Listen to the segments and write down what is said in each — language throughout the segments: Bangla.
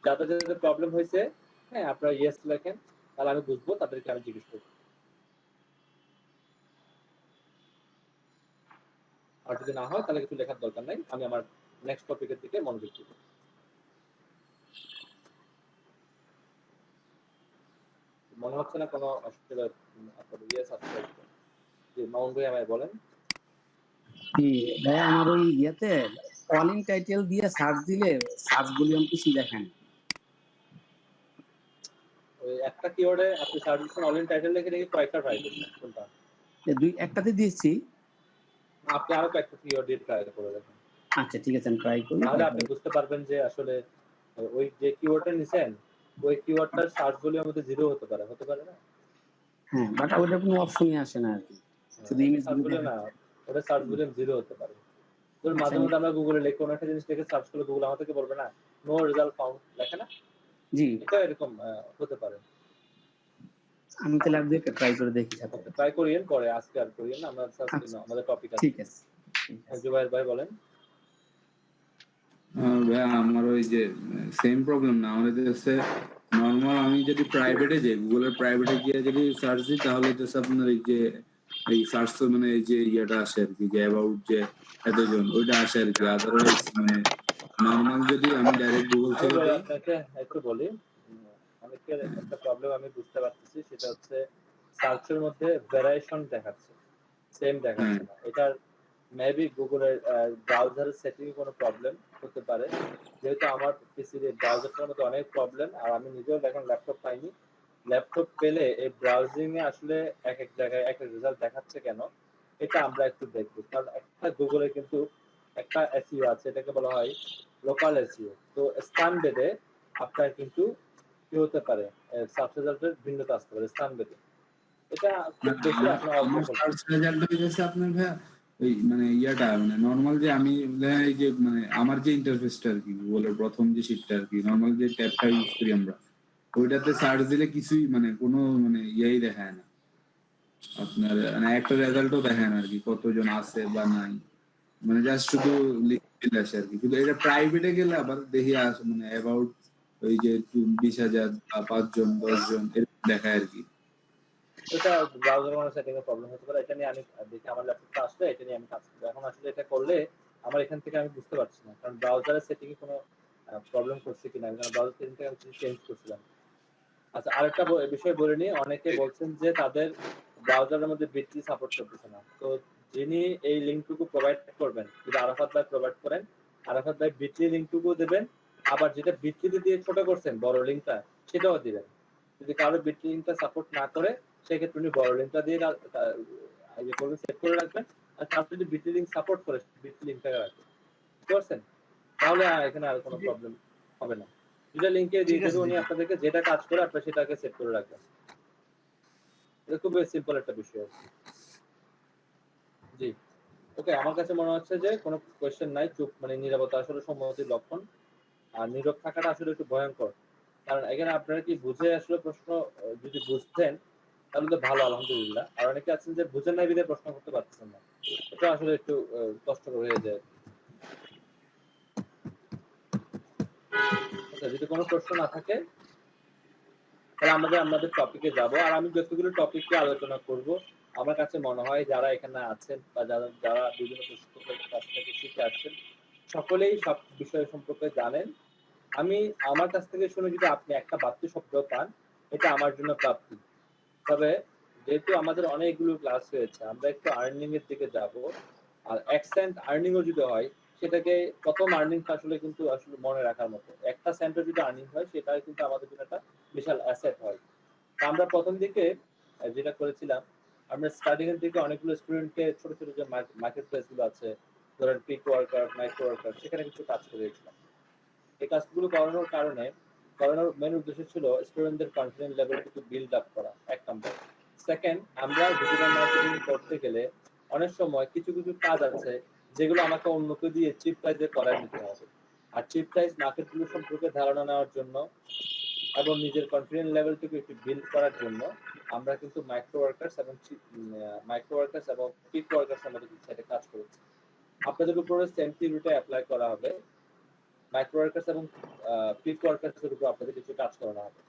যাদের যাদের প্রবলেম হয়েছে, হ্যাঁ আপনারা ইয়েস লেখেন, তাহলে আমি বুঝবো, তাদেরকে আমি জিজ্ঞেস করবো। আর যদি না হয় তাহলে কিছু লেখার দরকার নাই, আমি আমার নেক্সট টপিকের দিকে মনোযোগ দিব। মনে হচ্ছে না কোনো অসুবিধা আপনাদের ইয়েস আছে? জি মামুন ভাই আমায় বলেন। ভাই আমার ওই ইয়েতে কলিং টাইটেল দিয়ে সার্চ দিলে সার্চ ভলিউম কিছু দেখেন। ওই একটা কিওয়ার্ডে আপনি সার্চ দিচ্ছেন অল ইন টাইটেল লিখে নাকি কয়েকটা ট্রাই করছেন কোনটা? একটাতে দিয়েছি। আপনি আরো কয়েকটা কিওয়ার্ড দিয়ে ট্রাই করে দেখেন। আচ্ছা ঠিক আছে, আমি ট্রাই করি। তাহলে আপনি বুঝতে পারবেন যে আসলে ওই যে কিওয়ার্ডটা নিছেন ওই কিওয়ার্ডটার সার্চ ভলিউমের মধ্যে 0 হতে পারে না? হ্যাঁ, বাট ওটার কোনো অপশনই আসে না আর কি। শুধু ইমেজ সার্চ ভলিউম না, ওটা সার্চ ভলিউম 0 হতে পারে। ধরুন মাঝে মধ্যে আমরা গুগলে লিখে কোনো একটা জিনিস লিখে সার্চ করলে গুগল আমাদেরকে বলবে না নো রেজাল্ট ফাউন্ড, লেখে না? জি, এটা এরকম হতে পারে। আমি তাহলে আর দুইটা ট্রাই করে দেখি সাথে। ট্রাই করিয়েন, পরে আজকে আর করিয়েন না, আমরা আমাদের টপিক আছে। ঠিক আছে। জুবাইর ভাই বলেন। ভাই আমার ওই যে সেম প্রবলেম না, আমাদের হচ্ছে নরমাল আমি যদি প্রাইভেটে যাই, গুগলের প্রাইভেটে গিয়ে যদি সার্চ দিই তাহলে হচ্ছে আপনার এই যে এই সার্চ মানে এই যে ইয়েটা আসে আর কি, যে অ্যাবাউট যে এতজন ওইটা আসে আর কি। আদারওয়াইজ মানে নরমাল যদি আমি ডাইরেক্ট গুগল থেকে দিই। আপনাকে একটু বলি, অনেকের একটা প্রবলেম আমি বুঝতে পারতেছি, সেটা হচ্ছে সার্চের মধ্যে ভ্যারিয়েশন দেখাচ্ছে, সেম দেখাচ্ছে না। এটার মেবি গুগলের ব্রাউজারের সেটিং এ কোনো প্রবলেম হতে পারে, যেহেতু আমার পিসির ব্রাউজারটার মধ্যে অনেক প্রবলেম, আর আমি নিজেও এখন ল্যাপটপ পাইনি। ল্যাপটপ পেলে এই ব্রাউজিং এ আসলে এক এক জায়গায় এক এক রেজাল্ট দেখাচ্ছে কেন, এটা আমরা একটু দেখবো। কারণ একটা গুগলে কিন্তু একটা এসইও আছে, এটাকে বলা হয় লোকাল এসইও। তো স্থান ভেদে আপনার কিন্তু কি হতে পারে, সার্চ রেজাল্টের ভিন্নতা আসতে পারে স্থান ভেদে। এটা খুব বেশি আপনার আমার সার্চ রেজাল্ট হইছে আপনার ভাই ওই মানে ইয়াটা মানে নরমাল যে আমি এই যে মানে আমার যে ইন্টারফেসটা আর কি গুগলের প্রথম যে শীটটা আর কি নরমাল যে ট্যাবটা ইউজ করি আমরা, ওইটাতে সার্চ দিলে কিছুই মানে কোনো মানে ইয়াই দেখায় না আপনার, মানে একটা রেজাল্টও দেখায় না আর কি কতজন আছে বা নাই, মানে জাস্ট শুধু লিখে আসে আর কি। কিন্তু এটা প্রাইভেটে গেলে আবার দেখি মানে অ্যাবাউট ওই যে 20,000 বা 5 জন 10 জন এরকম দেখায় আর কি। এটা ব্রাউজার কোনো সেটিং এ প্রবলেম হতে পারে। এটা নিয়ে আমি দেখি আমার ল্যাপটপটা আসলে এটা নিয়ে আমি কাজ করব। এখন আসলে এটা করলে আমার এখান থেকে আমি বুঝতে পারছি না, কারণ ব্রাউজারের সেটিং এ কোনো প্রবলেম করছে কিনা, আমি কারণ ব্রাউজার সেটিংটা আমি চেঞ্জ করছিলাম। আচ্ছা আরেকটা বিষয় বলে নিই, অনেকে বলছেন যে তাদের ব্রাউজারের মধ্যে বিটলি সাপোর্ট করতেছে না। তো যিনি এই লিঙ্কটুকু প্রোভাইড করবেন, যদি আরাফাত ভাই প্রোভাইড করেন, আরাফাত ভাই বিটলি লিঙ্কটুকু দেবেন, আবার যেটা বিটলি দিয়ে ছোট করছেন বড় লিঙ্কটা সেটাও দিবেন। যদি কারো বিটলি লিঙ্কটা সাপোর্ট না করে সেক্ষেত্রে উনি বড় লিঙ্কটা দিয়ে ইয়ে করবেন, সেট করে রাখবেন। আর কারো যদি বিটলি লিঙ্ক সাপোর্ট করে বিটলি লিঙ্কটাকে রাখবেন, বুঝতে পারছেন? তাহলে এখানে আর কোনো প্রবলেম হবে না। দুটা লিঙ্কে দিয়ে দেবে উনি আপনাদেরকে, যেটা কাজ করে আপনারা সেটাকে সেট করে রাখবেন। এটা খুব সিম্পল একটা বিষয়। জি ওকে, আমার কাছে মনে হচ্ছে যে কোনো কোয়েশ্চেন নাই। চুপ মানে নীরবতা আসলে সম্মতির লক্ষণ, আর নীরব থাকাটা আসলে একটু ভয়ঙ্কর। কারণ এখানে আপনারা কি বুঝে আসলে প্রশ্ন যদি বুঝতেন তাহলে তো ভালো, আলহামদুলিল্লাহ। আর অনেকে আছেন যে বুঝেন নাই বিধায় প্রশ্ন করতে পারতেছেন না, এটা আসলে একটু কষ্টকর হয়ে যায়। আচ্ছা যদি কোনো প্রশ্ন না থাকে তাহলে আমাদের টপিকে যাব। আর আমি যতগুলো টপিককে আলোচনা করব, আমার কাছে মনে হয় যারা এখানে আছেন বা যারা বিভিন্ন প্রশিক্ষকের কাছ থেকে শিখে আসছেন সকলেই সব বিষয় সম্পর্কে জানেন। আমি আমার কাছ থেকে শুনে যদি আপনি একটা বাড়তি শব্দ পান, এটা আমার জন্য প্রাপ্তি। তবে যেহেতু আমাদের অনেকগুলো ক্লাস হয়েছে, আমরা একটু আর্নিং এর দিকে যাব। আর এক্সেন্ট আর্নিংও যদি হয়, সেটাকে প্রথম আর্নিংটা আসলে কিন্তু আসলে মনে রাখার মতো। একটা সেন্টার যদি আর্নিং হয় সেটা কিন্তু আমাদের জন্য একটা বিশাল অ্যাসেট হয়। আমরা প্রথম দিকে যেটা করেছিলাম, আমরা স্টার্টিং এর দিকে অনেকগুলো স্টুডেন্টকে ছোট ছোট যে মার্কেট প্লেস গুলো আছে, ধরেন পিক ওয়ার্কার, মাইক্রো ওয়ার্কার, সেখানে কিছু কাজ করেছিলাম। এই কাজগুলো করানোর মেন উদ্দেশ্য ছিল স্টুডেন্টদের কনফিডেন্স লেভেলটুকু বিল্ড আপ করা, এক নম্বর। সেকেন্ড, আমরা ডিজিটাল মার্কেটিং করতে গেলে অনেক সময় কিছু কিছু কাজ আছে যেগুলো আমাকে অন্যকে দিয়ে চিপ প্রাইসে করায় নিতে হবে। আর চিপ প্রাইস মার্কেটগুলো সম্পর্কে ধারণা নেওয়ার জন্য এবং নিজের কনফিডেন্স লেভেলটুকু একটু বিল্ড করার জন্য আমরা কিন্তু মাইক্রো ওয়ার্কার্স এবং পিক ওয়ার্কার্স আমাদের সাথে কাজ করেছি। আপনাদের উপরে সেম থিওরিটা অ্যাপ্লাই করা হবে। মাইক্রো ওয়ার্কার্স এবং পিক ওয়ার্কার্সের উপর আপনাদের কিছু কাজ করানো হবে।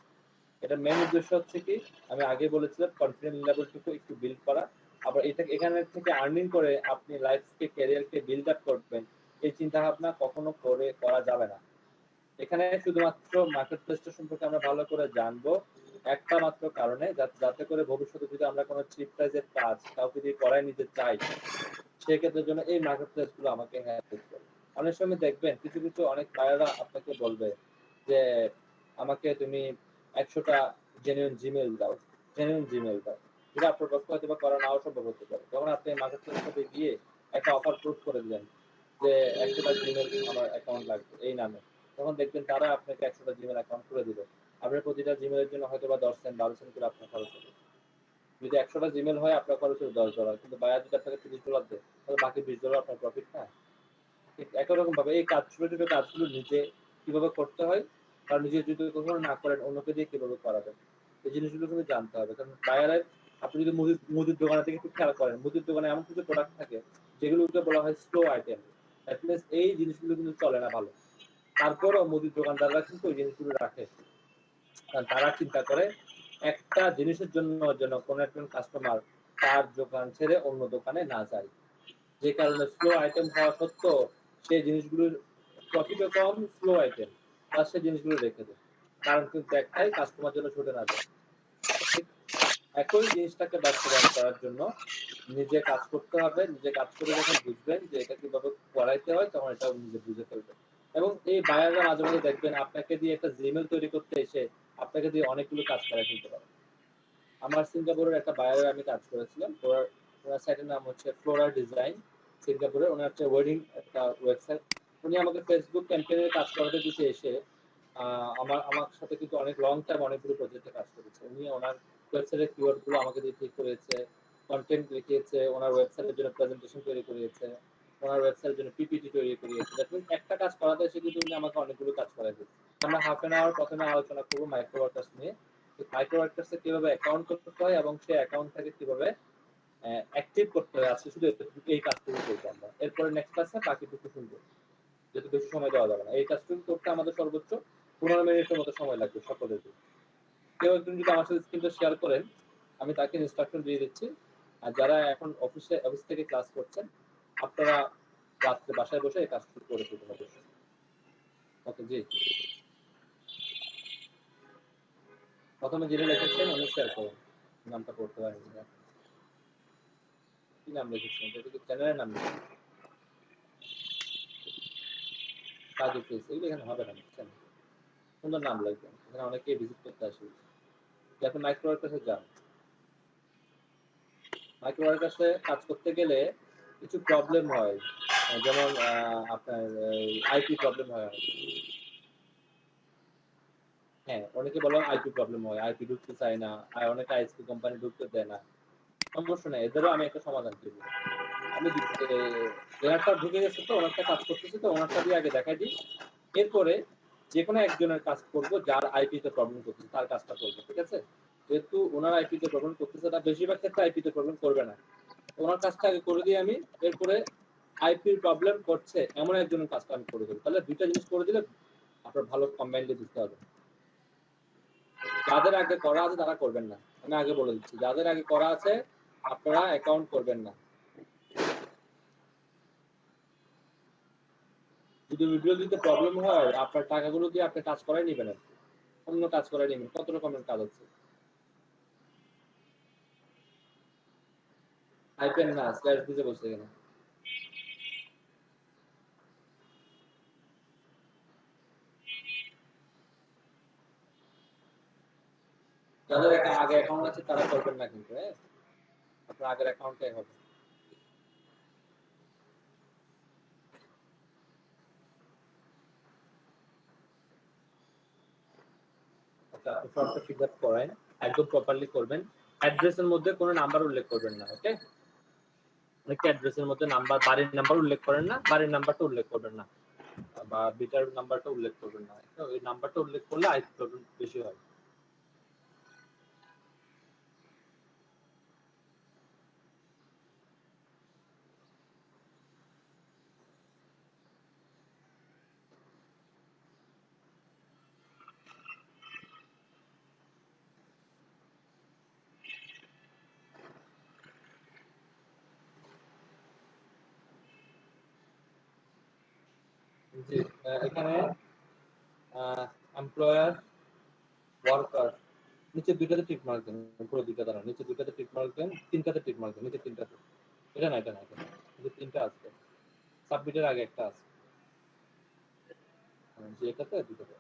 এটা মেন উদ্দেশ্য হচ্ছে কি, আমি আগে বলেছিলাম কনফিডেন্স লেভেলটুকু একটু বিল্ড করা, আবার এটা এখানে থেকে আর্নিং করে আপনি লাইফকে ক্যারিয়ারকে বিল্ড আপ করবেন, এই চিন্তা ভাবনা কখনো করা যাবে না। এখানে শুধুমাত্র মার্কেট প্লেসটা সম্পর্কে আমরা ভালো করে জানবো একটা মাত্র কারণে, যাতে করে ভবিষ্যতে যদি আমরা কোনো চিপ প্রাইজের কাজ কাউকে দিয়ে করাই নিতে চাই, সেক্ষেত্রে জন্য এই মার্কেট প্লেস গুলো আমাকে হেল্প করবে। অনেক সময় দেখবেন কিছু কিছু অনেক বায়াররা আপনাকে বলবে যে আমাকে তুমি 100টা জেনুইন জিমেল দাও, যেটা আপনার পক্ষে হয়তো বা করা নাও সম্ভব হতে পারে। তখন আপনি মার্কেট প্লেসটাতে গিয়ে একটা অফার প্রুফ করে দিলেন যে 100টা জিমেল আমার অ্যাকাউন্ট লাগবে এই নামে। তখন দেখবেন তারা আপনাকে 100টা জিমেল অ্যাকাউন্ট করে দিবে। আপনার প্রতিটা জিমেলের জন্য হয়তো বা 10 সেন্ট 12 সেন্ট করে আপনার খরচ হবে। যদি 100টা জিমেল হয় আপনার খরচ হলো $10, কিন্তু বায়ার যদি আপনাকে $30 দেয়, তাহলে বাকি $20 আপনার প্রফিট না? ঠিক একই রকম ভাবে এই ছোট ছোট কাজগুলো নিজে কিভাবে করতে হয়, আর নিজে যদি কখনো না করেন অন্যকে দিয়ে কিভাবে করাবেন, এই জিনিসগুলো কিন্তু জানতে হবে। কারণ বায়ারের, আপনি যদি মুদির দোকানের থেকে একটু খেয়াল করেন, মুদির দোকানে এমন কিছু প্রোডাক্ট থাকে যেগুলোকে বলা হয় স্লো আইটেম। দ্যাট মিনস এই জিনিসগুলো কিন্তু চলে না ভালো, তারপরও মুদির দোকানদাররা কিন্তু ওই জিনিসগুলো রাখে। কারণ তারা চিন্তা করে একটা জিনিসের জন্য যেন কোনো একজন কাস্টমার তার দোকান ছেড়ে অন্য দোকানে না যায়, যে কারণে স্লো আইটেম হওয়া সত্ত্বেও সেই জিনিসগুলোর প্রফিটও কম, স্লো আইটেম, তার সেই জিনিসগুলো রেখে দেয়। কারণ কিন্তু একটাই, কাস্টমার যেন ছুটে না যায়। ঠিক একই জিনিসটাকে বাস্তবায়ন করার জন্য নিজে কাজ করতে হবে। নিজে কাজ করে যখন বুঝবেন যে এটা কিভাবে করাইতে হয়, তখন এটা নিজে বুঝে ফেলবেন। এবং এই বায়াররা মাঝে মাঝে দেখবেন আপনাকে দিয়ে একটা জিমেল তৈরি করতে এসে আপনাকে দিয়ে অনেকগুলো কাজ করাই ফেলতে পারে। আমার সিঙ্গাপুরের একটা বায়ারে আমি কাজ করেছিলাম। ওনার সাইটের নাম হচ্ছে ফ্লোরা ডিজাইন সিঙ্গাপুরে। ওনার হচ্ছে ওয়েডিং একটা ওয়েবসাইট। উনি আমাকে ফেসবুক ক্যাম্পেইনের কাজ করাতে দিতে এসে আমার সাথে কিন্তু অনেক লং টাইম অনেকগুলো প্রজেক্টে কাজ করেছে। উনি ওনার ওয়েবসাইটের কিওয়ার্ড গুলো আমাকে দিয়ে ঠিক করেছে, কন্টেন্ট লিখিয়েছে, ওনার ওয়েবসাইটের জন্য প্রেজেন্টেশন তৈরি করিয়েছে, ওনার ওয়েবসাইটের জন্য পিপিটি তৈরি করিয়েছে। দ্যাট মিনস একটা কাজ করাতে এসে কিন্তু উনি আমাকে অনেকগুলো কাজ করাই দিয়েছে। আমরা হাফ এন আওয়ার প্রথমে আলোচনা করবো মাইক্রো ওয়ার্কার্স নিয়ে, মাইক্রো ওয়ার্কার্সে কিভাবে অ্যাকাউন্ট করতে হয় এবং সেই অ্যাকাউন্টটাকে কিভাবে অ্যাক্টিভ করতে হয়। আজকে শুধু এই কাজটুকু করবো আমরা। এরপরে নেক্সট ক্লাসে বাকিটুকু শুনবো, যেহেতু বেশি সময় দেওয়া যাবে না। এই কাজটুকু করতে আমাদের সর্বোচ্চ 15 মিনিটের মতো সময় লাগবে সকলের। কেউ একজন যদি আমার সাথে স্ক্রিনটা শেয়ার করেন, আমি তাকে ইনস্ট্রাকশন দিয়ে দিচ্ছি। আর যারা এখন অফিস থেকে ক্লাস করছেন, আপনারা রাত্রে বাসায় বসে এই কাজটুকু করে ফেলতে হবে। ওকে জি, প্রথমে যিনি লিখেছেন উনি শেয়ার করুন, নামটা পড়তে পারেন না। কি নাম লিখেছেন? এটা কি চ্যানেলের নাম লিখেছেন? কাজী ফেস, এগুলো এখানে হবে না, বুঝছেন? সুন্দর নাম লিখবেন, এখানে অনেকেই ভিজিট করতে আসে। আপনি মাইক্রো ওয়ার্কার্সে যান। মাইক্রো ওয়ার্কার্সে কাজ করতে গেলে কিছু প্রবলেম হয়, যেমন আপনার আইপি প্রবলেম হয়। হ্যাঁ, অনেকে বলে আইপি প্রবলেম হয়, আইপি ঢুকতে চায় না, আর অনেকে আইএসপি কোম্পানি ঢুকতে দেয় না। সমস্যা নেই, এদেরও আমি একটা সমাধান করব। আমি এনারটা ঢুকে গেছে তো, ওনারটা কাজ করতেছে তো, ওনারটা দিয়ে আগে দেখাই দিই। এরপরে যে কোনো একজনের কাজ করব যার আইপিতে প্রবলেম করতেছে, তার কাজটা করবো। ঠিক আছে? যেহেতু ওনার আইপিতে প্রবলেম করতেছে, তার বেশিরভাগ ক্ষেত্রে আইপিতে প্রবলেম করবে না, ওনার কাজটা আগে করে দিই আমি। এরপরে আইপির প্রবলেম করছে এমন একজনের কাজটা আমি করে দেবো। তাহলে দুইটা জিনিস করে দিলে আপনার ভালো কম্বাইন্ডলি বুঝতে হবে। যাদের আগে করা আছে তারা করবেন না, আমি আগে বলে দিচ্ছি। যাদের আগে করা আছে আপনারা অ্যাকাউন্ট করবেন না। যদি ভিডিও দিতে প্রবলেম হয়, আপনার টাকাগুলো দিয়ে আপনি কাজ করাই নেবেন, অন্য কাজ করাই নেবেন। কত রকমের কাজ আছে। আইপেন না, স্ল্যাশ দিতে বসে গেল। যাদের আগে অ্যাকাউন্ট আছে তারা করবেন না কিন্তু, হ্যাঁ, আপনার আগের অ্যাকাউন্টটাই হবে। আচ্ছা, আপনি ফর্মটা ফিল আপ করেন, একদম প্রপারলি করবেন। অ্যাড্রেসের মধ্যে কোনো নাম্বার উল্লেখ করবেন না, ওকে? অনেকে অ্যাড্রেসের মধ্যে নাম্বার, বাড়ির নাম্বার উল্লেখ করেন না, বাড়ির নাম্বারটা উল্লেখ করবেন না, বা বিটার নাম্বারটা উল্লেখ করবেন না। ওই নাম্বারটা উল্লেখ করলে আইপি প্রবলেম বেশি হয়। জি এখানে এমপ্লয়ার ওয়ার্কার নিচে দুইটাতে টিক মার্ক দেন, উপরে দুইটা দাঁড়ান, নিচে দুইটাতে টিক মার্ক দেন, তিনটাতে টিক মার্ক দেন, নিচে তিনটাতে, এটা না এটা না এটা না, নিচে তিনটা আছে, সাবমিটের আগে একটা আছে, যে এটাতে দুটোতে,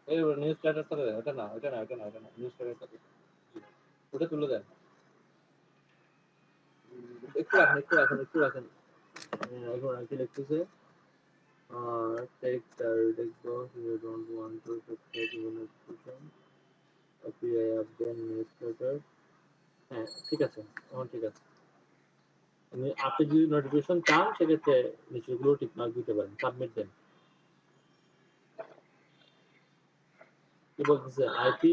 এই নিউজ লেটার সাথে দেন, এটা না এটা না এটা না এটা না, নিউজ লেটার সাথে ওটা তুলে দেন, একটু রাখেন একটু রাখেন একটু রাখেন, এখন আর কি লিখতেছে, text দেখবো, you don't want to subscribe to notification, API update newsletter, হ্যাঁ ঠিক আছে, এখন ঠিক আছে, আপনি যদি নোটিফিকেশন চান সেক্ষেত্রে নিচেগুলো টিক মার্ক দিতে পারেন, সাবমিট দেন। কি বলতেছে, আইপি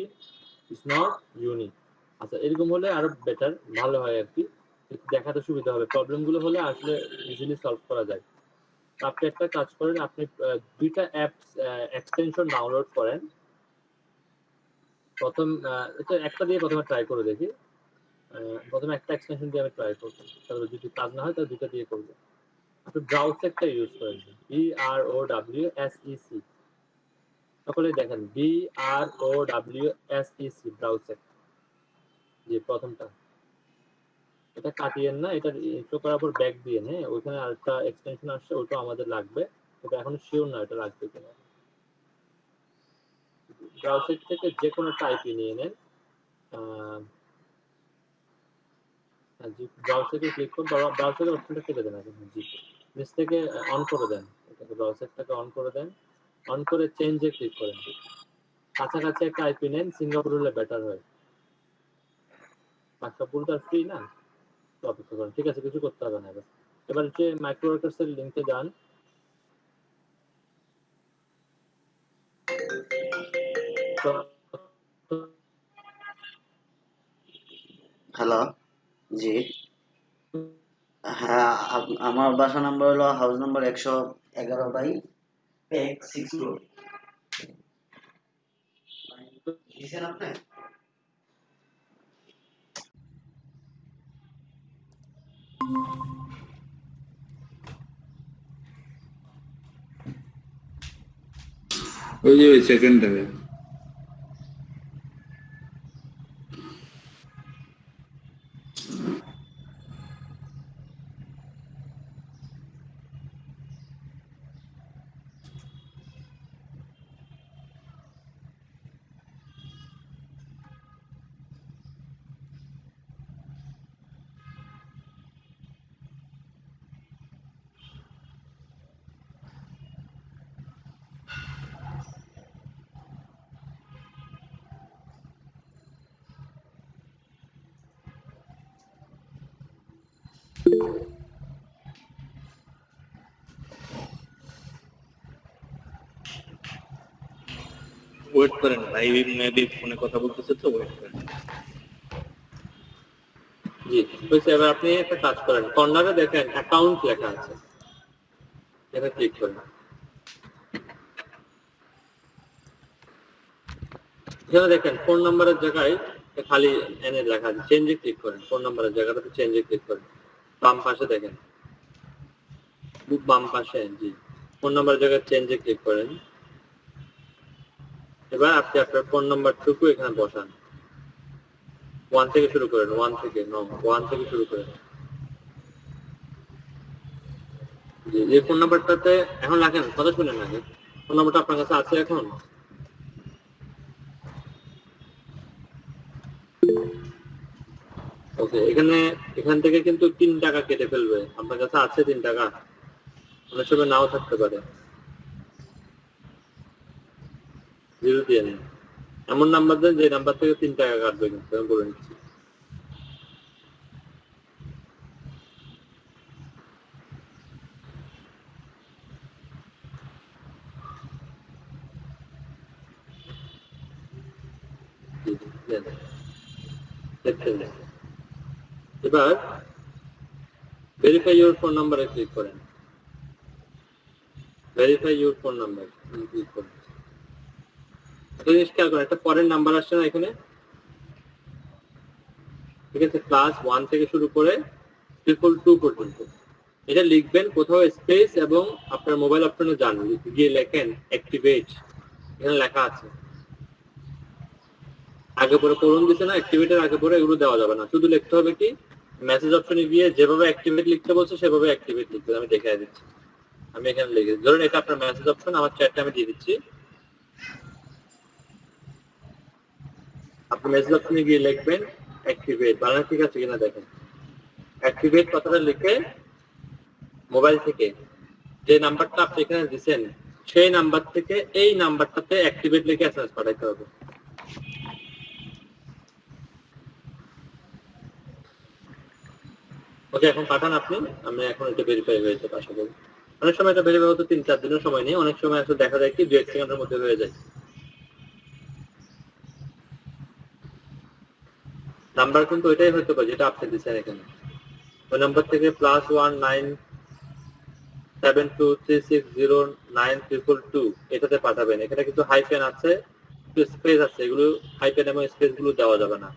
ইজ নট ইউনিক। আচ্ছা এরকম হলে আরো বেটার, ভালো হয় আর কি, দেখাতে সুবিধা হবে, প্রবলেমগুলো হলে আসলে ইজিলি সলভ করা যায়। আপনি একটা কাজ করেন, আপনি দুইটা অ্যাপস এক্সটেনশন ডাউনলোড করেন, প্রথম এটা একটা দিয়ে প্রথমে ট্রাই করে দেখি, প্রথমে একটা এক্সটেনশন দিয়ে আমি ট্রাই করব, তারপরে যদি কাজ না হয় তাহলে দুটো দিয়ে করব। আপনি ব্রাউজারটা ইউজ করেন, BROWSEC, সকলে দেখেন BROWSEC ব্রাউজার, যে প্রথমটা, এটা কাটিয়েন না, এটা ইনস্টল করার পর ব্যাক দিয়ে, হ্যাঁ ওইখানে আরেকটা এক্সটেনশন আসছে, ওটা আমাদের লাগবে, এটা এখন শিওর না এটা লাগবে কিনা। ব্রাউজার থেকে যে কোনো টাইপই নিয়ে নেন, ব্রাউজারে ক্লিক করুন, ব্রাউজারের অপশনটা কেটে দেন এখন, জি নিচ থেকে অন করে দেন, এটাকে ব্রাউজারটাকে অন করে দেন, অন করে চেঞ্জে ক্লিক করেন, কাছাকাছি একটা আইপি নেন, সিঙ্গাপুর হলে বেটার হয়, সিঙ্গাপুর তো ফ্রি না, তো অপেক্ষা করেন, ঠিক আছে কিছু করতে হবে না। এবার হচ্ছে মাইক্রো ওয়ার্কার্সের লিঙ্কে যান, হ্যালো, জি হ্যাঁ, আমার বাসা নাম্বার হলো হাউস নাম্বার 111/6 রোড। দিছেন আপনি? ওই যে সেকেন্ডটারে ওয়েট করেন ভাই, মেবি ফোনে কথা বলতেছে তো, ওয়েট করেন। জি বুঝছি। এবার আপনি একটা কাজ করেন, কর্নারে দেখেন অ্যাকাউন্ট লেখা আছে, এটা ক্লিক করেন, এখানে দেখেন ফোন নাম্বারের জায়গায় খালি এনে লেখা আছে, চেঞ্জে ক্লিক করেন, ফোন নাম্বারের জায়গাটাতে চেঞ্জে ক্লিক করেন, বাম পাশে দেখেন, বাম পাশে, জি ফোন নাম্বারের জায়গায় চেঞ্জে ক্লিক করেন। এবার আপনি আপনার ফোন নাম্বারটুকু এখানে বসান, 1 থেকে শুরু করেন, 1 থেকে 1 থেকে শুরু করেন, যে ফোন নাম্বারটাতে এখন রাখেন, কথা শুনেন আগে, ফোন নাম্বারটা আপনার কাছে আছে এখন? ওকে, এখান থেকে কিন্তু 3 টাকা কেটে ফেলবে, আপনার কাছে আছে 3 টাকা, অনেক সময় নাও থাকতে পারে, জিরো দিয়ে নেন, এমন নাম্বার দেন যে নাম্বার থেকে 3 টাকা কাটবে, কিন্তু আমি বলে নিচ্ছি। এবার ভেরিফাই ইউর ফোন নাম্বারে ক্লিক করেন, verify your phone number click করেন। একটা জিনিস খেয়াল করেন, একটা পরের নাম্বার আসছে না এখানে, ঠিক আছে, +1 থেকে শুরু করে 222 পর্যন্ত, এটা লিখবেন কোথাও স্পেস এবং আপনার মোবাইল অপশনে যান, গিয়ে লেখেন অ্যাক্টিভেট, এখানে লেখা আছে। আগে পরে করুন দিছে না, অ্যাক্টিভেটের আগে পরে এগুলো দেওয়া যাবে না, শুধু লিখতে হবে কি মেসেজ অপশনে গিয়ে যেভাবে অ্যাক্টিভেট লিখতে বলছে সেভাবে অ্যাক্টিভেট লিখতে হবে। আমি দেখাই দিচ্ছি, আমি এখানে লিখে ধরুন এটা আপনার মেসেজ অপশন, আমার চ্যাটে আমি দিয়ে দিচ্ছি। আপনি মেসেজ অপশনে গিয়ে লিখবেন অ্যাক্টিভেট, বানান ঠিক আছে কিনা দেখেন। অ্যাক্টিভেট কথাটা লিখে মোবাইল থেকে যে নাম্বারটা আপনি এখানে দিচ্ছেন সেই নাম্বার থেকে এই নাম্বারটাতে অ্যাক্টিভেট লিখে এসএমএস পাঠাতে হবে। ওকে, এখন পাঠান আপনি। আমি এখন এটা ভেরিফাই হয়েছে আশা করি। অনেক সময় এটা ভেরিফাই হতে 3-4 দিনের সময় নেই, অনেক সময় আসলে দেখা যায় কি 2-1 সেকেন্ডের মধ্যে হয়ে যায়। নাম্বার কিন্তু ওইটাই হতে পারে যেটা আপনি দিচ্ছেন এখানে। ওই নাম্বার থেকে +19723609222 এটাতে পাঠাবেন। এখানে কিন্তু হাইফেন আছে, স্পেস আছে, এগুলো হাইফেন এবং স্পেস গুলো দেওয়া যাবে না।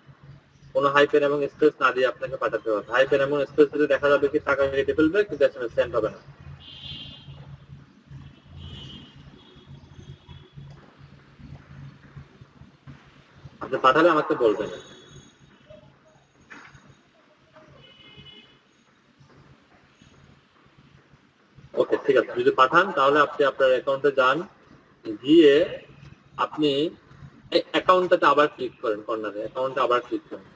কোনো হাইফেন এবং স্পেস না দিয়ে আপনাকে পাঠাতে হবে। হাইফেন এবং স্পেস দিলে দেখা যাবে কি টাকা কেটে ফেলবে, কিন্তু এসএমএস সেন্ড হবে না। আপনি পাঠালে আমাকে বলবেন। ওকে, ঠিক আছে। যদি পাঠান তাহলে আপনি আপনার অ্যাকাউন্টে যান, গিয়ে আপনি অ্যাকাউন্টটাতে আবার ক্লিক করেন, কর্নারে অ্যাকাউন্টে আবার ক্লিক করেন।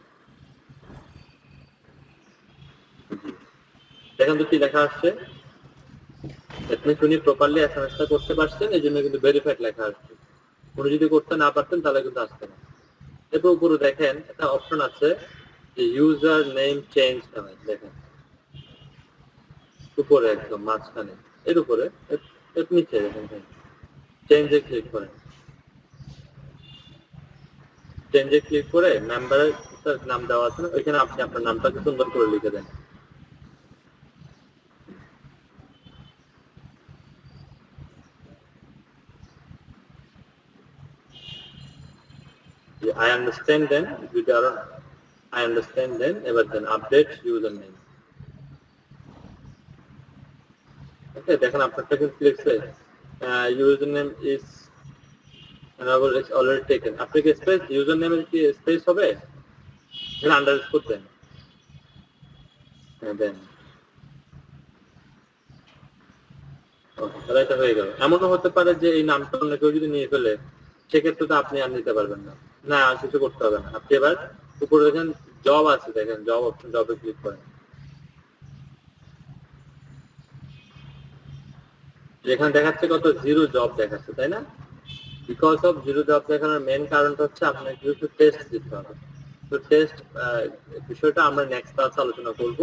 দেখেন তো কি লেখা আসছে। উনি প্রপারলি এসএমএসটা করতে পারছেন, এই জন্য কিন্তু ভেরিফাইড লেখা আসছে। উনি যদি করতে না পারতেন তাহলে কিন্তু আসতো না। এরপর উপরে দেখেন একটা অপশন আছে যে ইউজার নেম চেঞ্জ নামে, দেখেন উপরে একদম মাঝখানে, এর উপরে এর নিচে দেখেন চেঞ্জে ক্লিক করেন। চেঞ্জে ক্লিক করে মেম্বারের নাম দেওয়া আছে না, ওইখানে আপনি আপনার নামটাকে সুন্দর করে লিখে দেন। I understand then, I understand then, এবার দেন update user name। ওকে, দেখেন আপনারটা কিন্তু লিখছে user name is enable is already taken। আপনি কি স্পেস ইউজার নেমের কি স্পেস হবে, এখানে আন্ডারস্কোর দেন। হ্যাঁ দেন। তাহলে এটা হয়ে গেল। এমনও হতে পারে যে এই নামটা অন্য কেউ যদি নিয়ে ফেলে, সেক্ষেত্রে তো আপনি আর নিতে পারবেন না। না, আর কিছু করতে হবে না। আপনি এবার উপরে দেখেন জব আছে, দেখেন জব অপশন, জবে ক্লিক করেন। যেখানে দেখাচ্ছে কত 0 জব দেখাচ্ছে, তাই না? বিকজ অফ 0 জব দেখানোর মেন কারণটা হচ্ছে আপনাকে কিছু টেস্ট দিতে হবে। তো টেস্ট বিষয়টা আমরা নেক্সট ক্লাসে আলোচনা করব।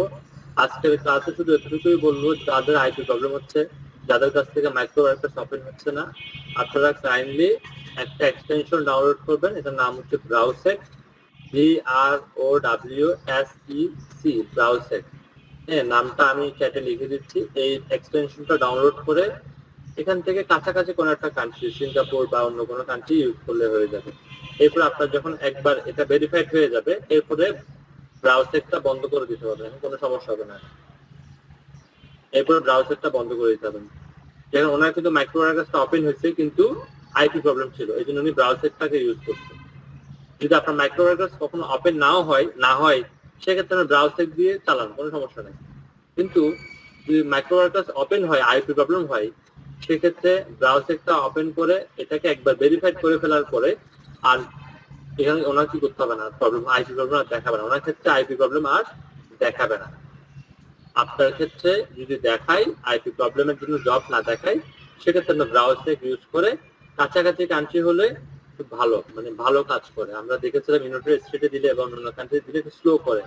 আজকের ক্লাসে শুধু এতটুকুই বলবো, যাদের আইপি প্রবলেম হচ্ছে, যাদের কাছ থেকে মাইক্রো ওয়ার্কার্স ওপেন হচ্ছে না, আপনারা কাইন্ডলি একটা এক্সটেনশন ডাউনলোড করবেন। এটার নাম হচ্ছে ব্রাউসেক, BROWSEC, ব্রাউসেক। হ্যাঁ, নামটা আমি চ্যাটে লিখে দিচ্ছি। এই এক্সটেনশনটা ডাউনলোড করে এখান থেকে কাছাকাছি কোনো একটা কান্ট্রি, সিঙ্গাপুর বা অন্য কোনো কান্ট্রি ইউজ করলে হয়ে যাবে। এরপর আপনার যখন একবার এটা ভেরিফাইড হয়ে যাবে, এরপরে ব্রাউজারটা বন্ধ করে দিতে হবে, কোনো সমস্যা হবে না। এরপরে ব্রাউজারটা বন্ধ করে দিতে হবে। যেখানে ওনার কিন্তু মাইক্রো ওয়ার্কার্সটা ওপেন হয়েছে, কিন্তু আইপি প্রবলেম ছিল, এই জন্য উনি ব্রাউজারটাকে ইউজ করছে। যদি আপনার মাইক্রো ওয়ার্কার্স কখনো ওপেন না হয় সেক্ষেত্রে ব্রাউজার দিয়ে চালান, কোনো সমস্যা নেই। কিন্তু যদি মাইক্রো ওয়ার্কার্স ওপেন হয়, আইপি প্রবলেম হয়, সেক্ষেত্রে ব্রাউজারটা ওপেন করে এটাকে একবার ভেরিফাইড করে ফেলার পরে আর এখানে ওনার কি করতে হবে না, প্রবলেম আইপি প্রবলেম আর দেখাবে না। ওনার ক্ষেত্রে আইপি প্রবলেম আর দেখাবে না। আপনার ক্ষেত্রে যদি দেখাই আইপি প্রবলেমের জন্য জব না দেখায়, সেক্ষেত্রে আমরা ব্রাউজার ইউজ করে কাছাকাছি কান্ট্রি হলে খুব ভালো, মানে ভালো কাজ করে। আমরা দেখেছিলাম ইউনাইটেড স্টেটে দিলে এবং অন্য কান্ট্রি দিলে একটু স্লো করে,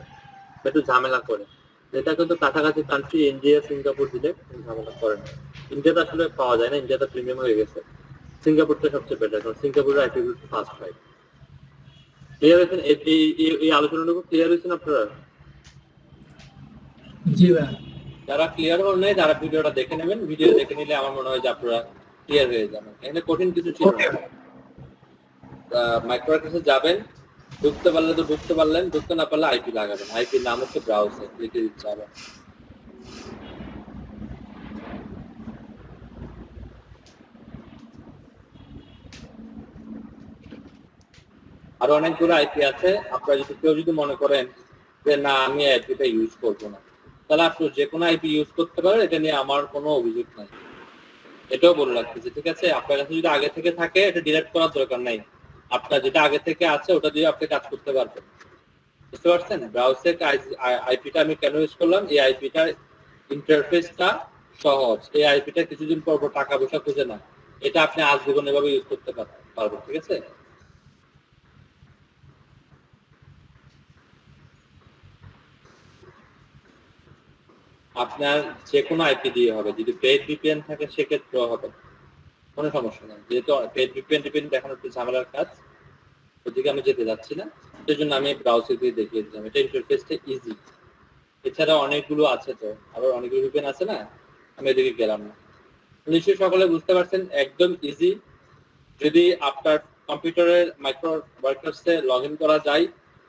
একটু ঝামেলা করে। যেটা কিন্তু কাছাকাছি কান্ট্রি ইন্ডিয়া, সিঙ্গাপুর দিলে ঝামেলা করে না। ইন্ডিয়াতে আসলে পাওয়া যায় না, ইন্ডিয়াতে প্রিমিয়াম হয়ে গেছে। সিঙ্গাপুরটা সবচেয়ে বেটার, কারণ সিঙ্গাপুরের আইপি ফাস্ট হয়। ক্লিয়ার হয়েছেন? এই আলোচনাটুকু ক্লিয়ার হয়েছেন আপনারা? জি ভাই। যারা ক্লিয়ার হন নাই তারা ভিডিওটা দেখে নেবেন। ভিডিও দেখে নিলে আমার মনে হয় যে আপনারা ক্লিয়ার হয়ে যাবেন। এখানে কঠিন কিছু ছিল না। মাইক্রো ওয়ার্কার্সে যাবেন, ঢুকতে পারলে তো ঢুকতে পারলেন, ঢুকতে না পারলে আইপি লাগাবেন। আইপির নাম হচ্ছে ব্রাউজার, লিখে দিচ্ছে আবার। আরো অনেকগুলো আইপি আছে। আপনারা যদি কেউ যদি মনে করেন যে না আমি আইপিটা ইউজ করবো না, তাহলে আপনি যে কোনো আইপি ইউজ করতে পারেন, এটা নিয়ে আমার কোনো অভিযোগ নাই। এটাও বলে রাখতেছি, ঠিক আছে? আপনার কাছে যদি আগে থেকে থাকে এটা ডিলিট করার দরকার নাই। আপনার যেটা আগে থেকে আছে ওটা দিয়ে আপনি কাজ করতে পারবেন। বুঝতে পারছেন? ব্রাউজার আইপিটা আমি কেন ইউজ করলাম? এই আইপিটার ইন্টারফেসটা সহজ। এই আইপিটা কিছুদিন পর টাকা পয়সা খুঁজে না। এটা আপনি আজীবন এভাবে ইউজ করতে পারবেন, ঠিক আছে? আপনার যে কোনো আইপি দিয়ে হবে। যদি পেইড ভিপিএন থাকে সেক্ষেত্রেও হবে, কোনো সমস্যা নেই। যেহেতু পেইড ভিপিএন দেখানোর একটু ঝামেলার কাজ, ওদিকে আমি যেতে যাচ্ছি না, সেই জন্য আমি ব্রাউজার দিয়ে দেখিয়ে দিলাম। এটা ইন্টারফেসটা ইজি। এছাড়া অনেকগুলো আছে, তো আরো অনেকগুলো ভিপিএন আছে না, আমি এদিকে গেলাম না। নিশ্চয়ই সকলে বুঝতে পারছেন, একদম ইজি। যদি আপনার কম্পিউটারের মাইক্রো ওয়ার্কার্সে লগ ইন করা যায়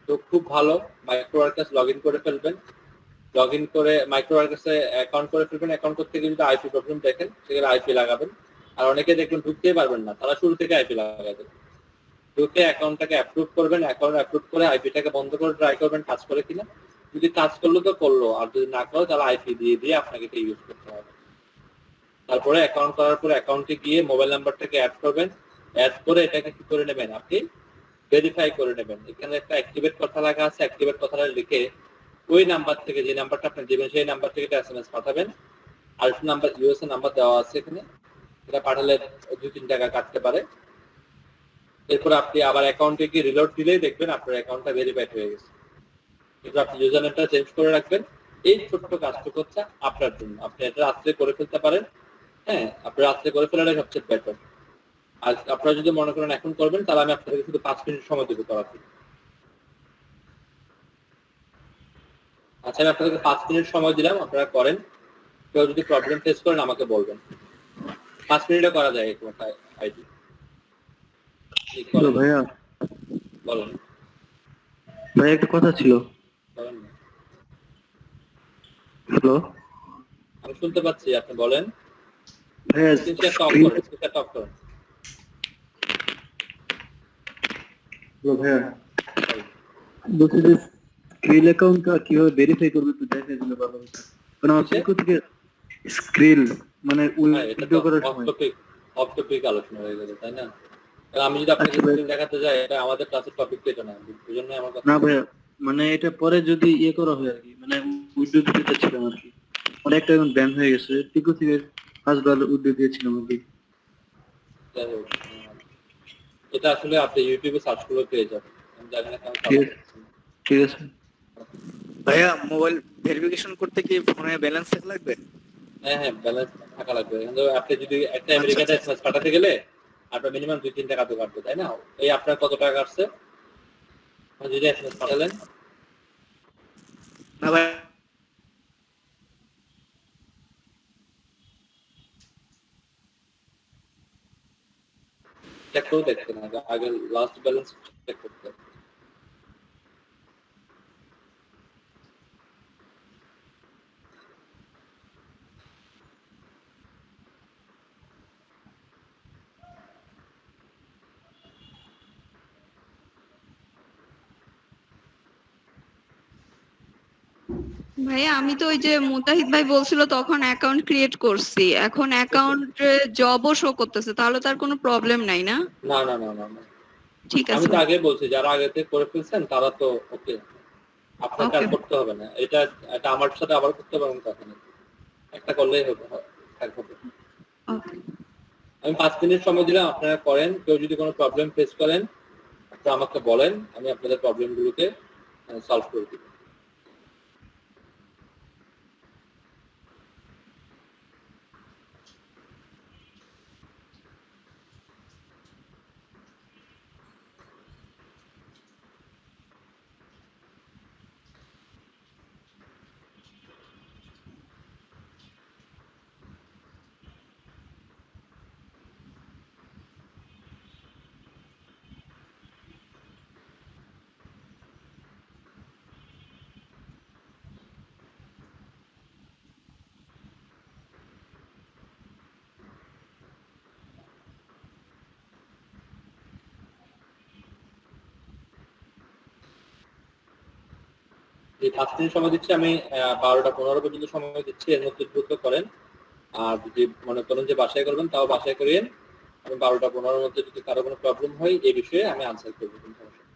তো খুব ভালো। মাইক্রো ওয়ার্কার্স লগ ইন করে ফেলবেন, লগ ইন করে মাইক্রো ওয়ার্কার্সে অ্যাকাউন্ট করে ফেলবেন। অ্যাকাউন্ট করতে গিয়ে যদি আইপি প্রবলেম দেখেন, সেখানে আইপি লাগাবেন। আর অনেকে দেখবেন ঢুকতেই পারবেন না, তারা শুরু থেকে আইপি লাগাবেন। ঢুকে অ্যাকাউন্টটাকে অ্যাপ্রুভ করবেন, অ্যাকাউন্ট অ্যাপ্রুভ করে আইপিটাকে বন্ধ করে ট্রাই করবেন কাজ করে কিনা। যদি কাজ করলো তো করলো, আর যদি না করো তাহলে আইপি দিয়ে দিয়ে আপনাকে এটা ইউজ করতে হবে। তারপরে অ্যাকাউন্ট করার পরে অ্যাকাউন্টে গিয়ে মোবাইল নাম্বারটাকে অ্যাড করবেন। অ্যাড করে এটাকে কি করে নেবেন, আপনি ভেরিফাই করে নেবেন। এখানে একটা অ্যাক্টিভেট কথা লেখা আছে, অ্যাক্টিভেট কথাটা লিখে ওই নাম্বার থেকে, যে নাম্বারটা আপনি দেবেন সেই নাম্বার থেকে একটা এসএমএস পাঠাবেন। আর একটা নাম্বার ইউএসএ নাম্বার দেওয়া আছে এখানে, এটা পাঠালে 2-3 টাকা কাটতে পারে। এরপর আপনি আবার অ্যাকাউন্টে গিয়ে রিলোড দিলেই দেখবেন আপনার অ্যাকাউন্টটা ভেরিফাইড হয়ে গেছে। কিন্তু আপনি ইউজার নেমটা চেঞ্জ করে রাখবেন। এই ছোট্ট কাজটুকু হচ্ছে আপনার জন্য, আপনি এটা রাত্রে করে ফেলতে পারেন। হ্যাঁ, আপনি রাত্রে করে ফেলাটাই সবচেয়ে বেটার। আর আপনারা যদি মনে করেন এখন করবেন, তাহলে আমি আপনাদেরকে শুধু 5 মিনিট সময় দেবো করাতে। আচ্ছা, আমি আপনাদেরকে 5 মিনিট সময় দিলাম, আপনারা করেন। কেউ যদি প্রবলেম ফেস করেন আমাকে বলবেন। 5 মিনিটে করা যায় এরকম একটা আইডি। ভাইয়া, বলেন ভাইয়া একটা কথা ছিল। বলেন না। হ্যালো আমি শুনতে পাচ্ছি, আপনি বলেন। ভাইয়া, স্ক্রিনশট অফ করেন, স্ক্রিনশট অফ করেন। হ্যালো ভাইয়া, বলছি যে স্ক্রিল অ্যাকাউন্টটা কিভাবে ভেরিফাই করবে একটু দেখে দিলে ভালো হতো। কারণ আমার কিসে? পিকো থেকে স্ক্রিল মানে হ্যাঁ, এটা তো উইথড্র করার অফ সময়। টপিক, অফ টপিক আলোচনা হয়ে গেল, তাই না? আমি যদি আপনাকে আচ্ছা ভাই, স্ক্রিন দেখাতে যাই, এটা আমাদের ক্লাসের টপিক তো এটা না, এই জন্য আমার কথা। না ভাইয়া, মানে এটা পরে যদি ইয়ে করা হয় আর কি, মানে উইথড্র দিতে চাচ্ছিলাম আর কি। আমার একটা এখন ব্যান হয়ে গেছে, পিকো থেকে 5 বার উইথড্র দিয়েছিলাম আর কি। যাই হোক, এটা আসলে আপনি ইউটিউবে সার্চ করে পেয়ে যাবেন। আমি জানি না কেন ঠিক সার্চ আছে, করছেন। ঠিক আছে ভাইয়া। মোবাইল ভেরিফিকেশন করতে কি ফোনে ব্যালেন্স থাকা লাগবে? হ্যাঁ হ্যাঁ, ব্যালেন্স থাকা লাগবে। কিন্তু আপনি যদি একটা আচ্ছা আমেরিকাতে আচ্ছা। এসএমএস পাঠাতে গেলে আপনার মিনিমাম 2-3 টাকা তো কাটবে, তাই না? এই আপনার কত টাকা আসছে যদি এসএমএস পাঠালেন? না ভাই, চেক করে দেখতেন আগে, আগে লাস্ট ব্যালেন্স চেক করতে। ভাইয়া আমি তো ওই যে মুতাহিদ ভাই বলছিল তখন অ্যাকাউন্ট ক্রিয়েট করছি, এখন অ্যাকাউন্টে জবও শো করতেছে, তাহলে তার কোনো প্রবলেম নাই না? না না না না না, ঠিক আমি আছে তো আগে বলছি যারা আগে থেকে করে ফেলছেন তারা তো ওকে, আপনাকে আর ওকে করতে হবে না। এটা এটা আমার সাথে আবার করতে পারবেন, কথা নেই। একটা করলেই হবে, হবে। ওকে। আমি 5 মিনিট সময় দিলাম, আপনারা করেন। কেউ যদি কোনো প্রবলেম ফেস করেন আপনারা আমাকে বলেন, আমি আপনাদের প্রবলেমগুলোকে সলভ করে দিব। এই 5 মিনিট সময় দিচ্ছি আমি, 12টা 15 পর্যন্ত সময় দিচ্ছি, এর মধ্যে দ্রুত করেন। আর যদি মনে করেন যে বাসায় করবেন তাও বাসায় করিয়েন। আমি 12টা 15-র মধ্যে যদি কারো কোনো প্রবলেম হয় এই বিষয়ে আমি আনসার করবো, কোনো সমস্যা নেই।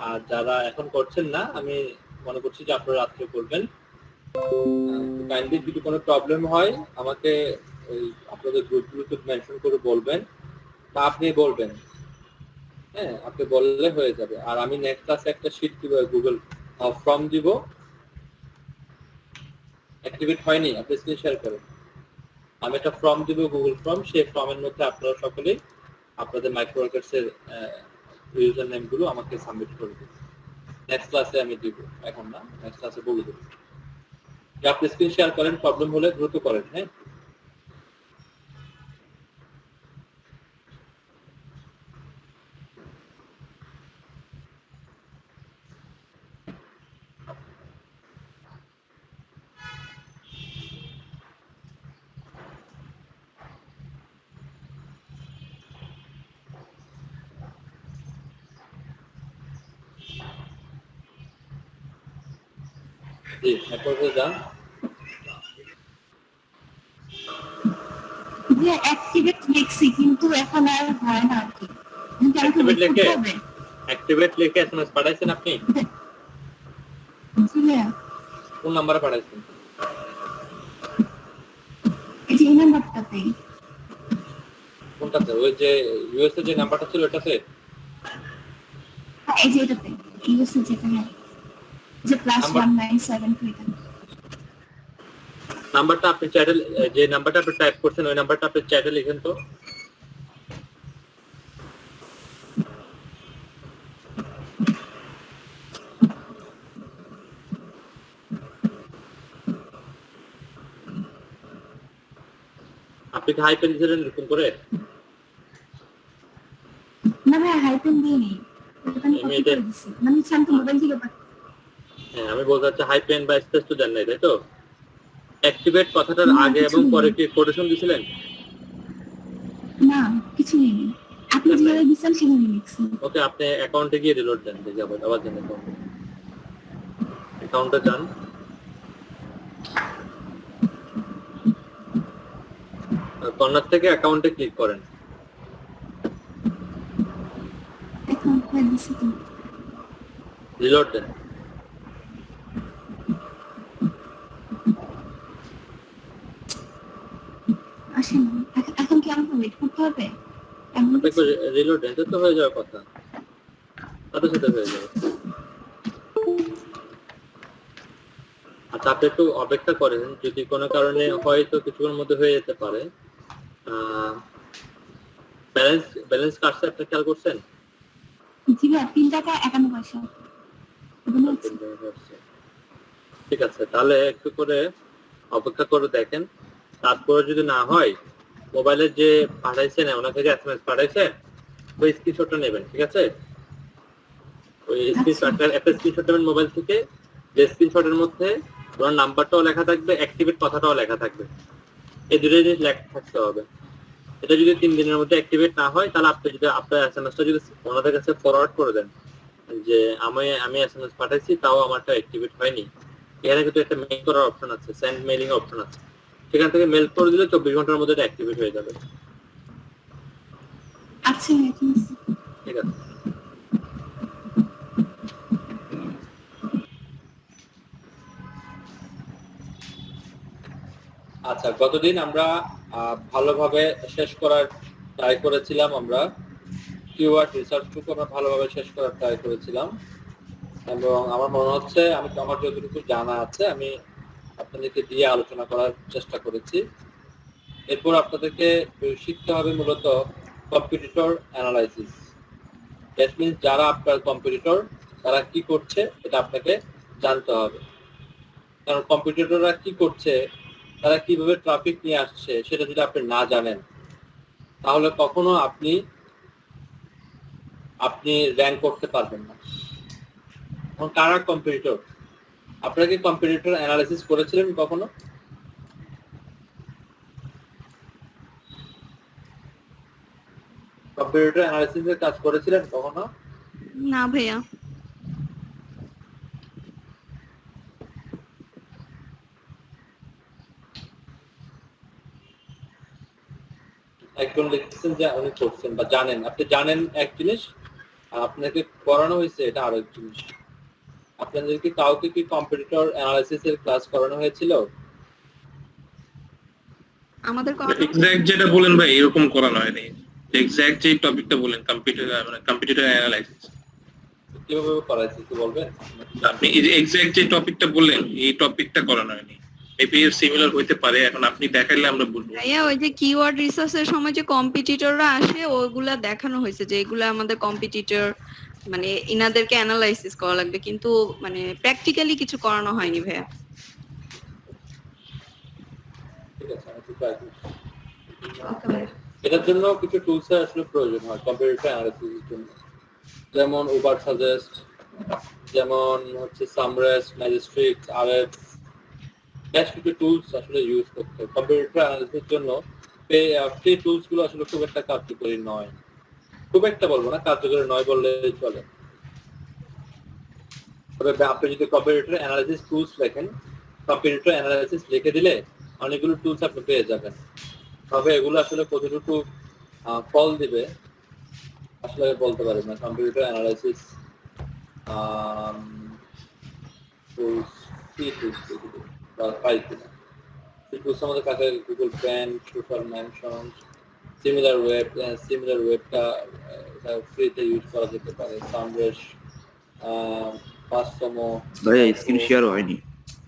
আর যারা এখন করছেন না, আমি মনে করছি যে আপনারা রাত্রে করবেন। কাইন্ডলি যদি কোনো প্রবলেম হয় আমাকে ওই আপনাদের গ্রুপগুলোতে মেনশন করে বলবেন, বা আপনি বলবেন। হ্যাঁ, আপনি বললে হয়ে যাবে। আর আমি নেক্সট ক্লাসে একটা শীট দিব, গুগল ফর্ম দিব। অ্যাক্টিভেট হয়নি, আপনি স্ক্রিন শেয়ার করেন। আমি একটা ফর্ম দিব, গুগল ফর্ম। সেই ফর্মের মধ্যে আপনারা সকলেই আপনাদের মাইক্রোওয়ার্কার্স এর ইউজার নেম গুলো আমাকে সাবমিট করে দিবেন। নেক্সট ক্লাসে আমি দিব, এখন না, নেক্সট ক্লাসে বলে দেব। আপনি স্ক্রিন শেয়ার করেন, প্রবলেম হলে দ্রুত করেন। হ্যাঁ, জি, নেটওয়ার্কে যান। যে অ্যাক্টিভেট লিখছি কিন্তু এখন আর হয় না আর কি। কিন্তু আমাকে অ্যাক্টিভেট লিখতে লিখে হবে। অ্যাক্টিভেট লিখে এসএমএস পাঠাইছেন আপনি? জি হ্যাঁ, কোন নাম্বারে পাঠাইছেন? এই যে এই নাম্বারটাতেই। কোনটাতে? ওই যে ইউএস এর যে নাম্বারটা ছিল ওটাতে? হ্যাঁ, এই যে এটাতে ইউএসএ যেটা, হ্যাঁ, যে +197 এটা। নাম্বারটা আপনি চ্যাটে, যে নাম্বারটা আপনি টাইপ করছেন ওই নাম্বারটা আপনি চ্যাটে লিখেন তো। আপনি কি হাই পেয়ে দিয়েছিলেন এরকম করে? না ভাই, হাই হাইপেন দিয়ে নেই, ওখানে কপি করে দিছি, মানে হচ্ছে আমি তো মোবাইল থেকে হ্যাঁ, আমি বলতে চাচ্ছি হাইপেন বা স্পেস তো দেন নাই, তাই তো? অ্যাক্টিভেট কথাটার না, আগে কিছু এবং নেই। পরে কি কোটেশন দিছিলেন? না কিছু নেই, আপনি দেন নাই। যেভাবে দিচ্ছেন সেভাবে লিখছি। ওকে, আপনি অ্যাকাউন্টে গিয়ে রিলোড দেন, দেখি আবার দেন অ্যাকাউন্টে যান। কর্নার থেকে অ্যাকাউন্টে ক্লিক করেন। অ্যাকাউন্ট করে দিছি তো। রিলোড দেন। আসেন, এখন কি আমাকে ওয়েট করতে হবে? এমন আপনি কিছু? রিলোড দেন, তো হয়ে যাওয়ার কথা, সাথে সাথে হয়ে যাবে। আচ্ছা, আপনি একটু অপেক্ষা করেন, যদি কোনো কারণে হয়তো কিছুক্ষণের মধ্যে হয়ে যেতে পারে। ব্যালেন্স কাটছে, আপনি খেয়াল করছেন? জি ভাই, 3 টাকা 51 পয়সা। এগুলো হচ্ছে ঠিক আছে, তাহলে একটু করে অপেক্ষা করে দেখেন। তারপরে যদি না হয়, মোবাইলে যে পাঠাইছেন, ওনাকে যে এসএমএস পাঠাইছেন, ওই স্ক্রিনশটটা নেবেন, ঠিক আছে? ওই স্ক্রিনশটটা, একটা স্ক্রিনশট নেবেন মোবাইল থেকে, যে স্ক্রিনশটের মধ্যে ওনার নাম্বারটাও লেখা থাকবে, অ্যাক্টিভেট কথাটাও লেখা থাকবে। এই দুটো জিনিস লেখা থাকতে হবে। এটা যদি 3 দিনের মধ্যে অ্যাক্টিভেট না হয়, তাহলে আপনি যদি আপনার এসএমএসটা যদি ওনাদের কাছে ফরওয়ার্ড করে দেন যে আমি এসএমএস পাঠাইছি, তাও আমারটা অ্যাক্টিভেট হয়নি, এখানে কিন্তু একটা মেইল করার অপশন আছে, সেন্ড মেইলিং অপশন আছে, সেখান থেকে মেল করে দিলে 24 ঘন্টার মধ্যে এটা অ্যাক্টিভেট হয়ে যাবে। আচ্ছা ভাই, ঠিক আছে। ঠিক আছে। আচ্ছা, গতদিন আমরা ভালোভাবে শেষ করার ট্রাই করেছিলাম, আমরা কিওয়ার্ড রিসার্চটুকু আমরা ভালোভাবে শেষ করার ট্রাই করেছিলাম, এবং আমার মনে হচ্ছে আমার যতটুকু জানা আছে আমি আপনাদেরকে দিয়ে আলোচনা করার চেষ্টা করেছি। এরপর আপনাদেরকে শিখতে হবে মূলত কম্পিটিটর অ্যানালাইসিস। দ্যাট মিনস যারা আপনার কম্পিটিটর, তারা কি করছে এটা আপনাকে জানতে হবে। কারণ কম্পিটিটররা কি করছে, তারা কিভাবে ট্রাফিক নিয়ে আসছে, সেটা যদি আপনি না জানেন, তাহলে কখনো আপনি র্যাঙ্ক করতে পারবেন না। এখন কারা কম্পিটিটর? আপনারা কি কম্পিটিটর অ্যানালাইসিস করেছিলেন কখনো? কম্পিটিটর অ্যানালাইসিসের কাজ করেছিলেন কখনো? না ভাইয়া। একজন লিখতেছেন যে উনি করছেন বা জানেন, আপনি জানেন এক জিনিস, আর আপনাকে করানো হয়েছে এটা আরেক জিনিস। আপনাদেরকে কাউকে কি কম্পিটিটর অ্যানালাইসিসের ক্লাস করানো হয়েছিল? আমাদের এক্সাক্ট যেটা বলেন ভাই, এরকম করানো হয়নি। এক্সাক্ট যে টপিকটা বলেন, কম্পিউটার অ্যানালাইসিস, কিভাবে করাইছে একটু বলবেন? আপনি এই যে এক্সাক্ট যে টপিকটা বললেন, এই টপিকটা করানো হয়নি। মেবি এর সিমিলার হইতে পারে, এখন আপনি দেখাইলে আমরা বলবো। ভাইয়া, ওই যে কিওয়ার্ড রিসার্চের সময় যে কম্পিটিটররা আসে, ওগুলা দেখানো হয়েছে যে এগুলা আমাদের কম্পিটিটর, মানে ইনাদেরকে অ্যানালাইসিস করা লাগবে, কিন্তু মানে প্র্যাকটিক্যালি কিছু করানো হয়নি ভাইয়া। ঠিক আছে, আমি একটু try করছি। ওকে ভাইয়া। এটার জন্য কিছু টুলস আসলে প্রয়োজন হয় কম্পিটিটর অ্যানালাইসিসের জন্য, যেমন উবার সাজেস্ট, যেমন হচ্ছে সামরেস, ম্যাজিস্ট্রিক্স, আরএফ, বেশ কিছু টুলস আসলে ইউজ করতে হয় কম্পিটিটর অ্যানালাইসিসের জন্য। ফ্রি টুলস গুলো আসলে খুব একটা কার্যকরী নয়, খুব একটা বলবো না, কার্যকরী নয় বললেই চলে। তবে আপনি যদি কম্পিটিটর অ্যানালাইসিস টুলস লেখেন, কম্পিটিটর অ্যানালাইসিস লিখে দিলে অনেকগুলো টুলস আপনি পেয়ে যাবেন। তবে এগুলো আসলে কতটুকু ফল দিবে আসলে বলতে পারি না। কম্পিটিটর অ্যানালাইসিস টুলস কি টুলস বা পাই কিনা, এই টুলস আমাদের কাছে Google pen, social mention, similar ওয়েবটা ফ্রিতে ইউজ করা যেতে পারে, সামরেশ, পাঁচতম। ভাইয়া স্ক্রিন শেয়ার হয়নি।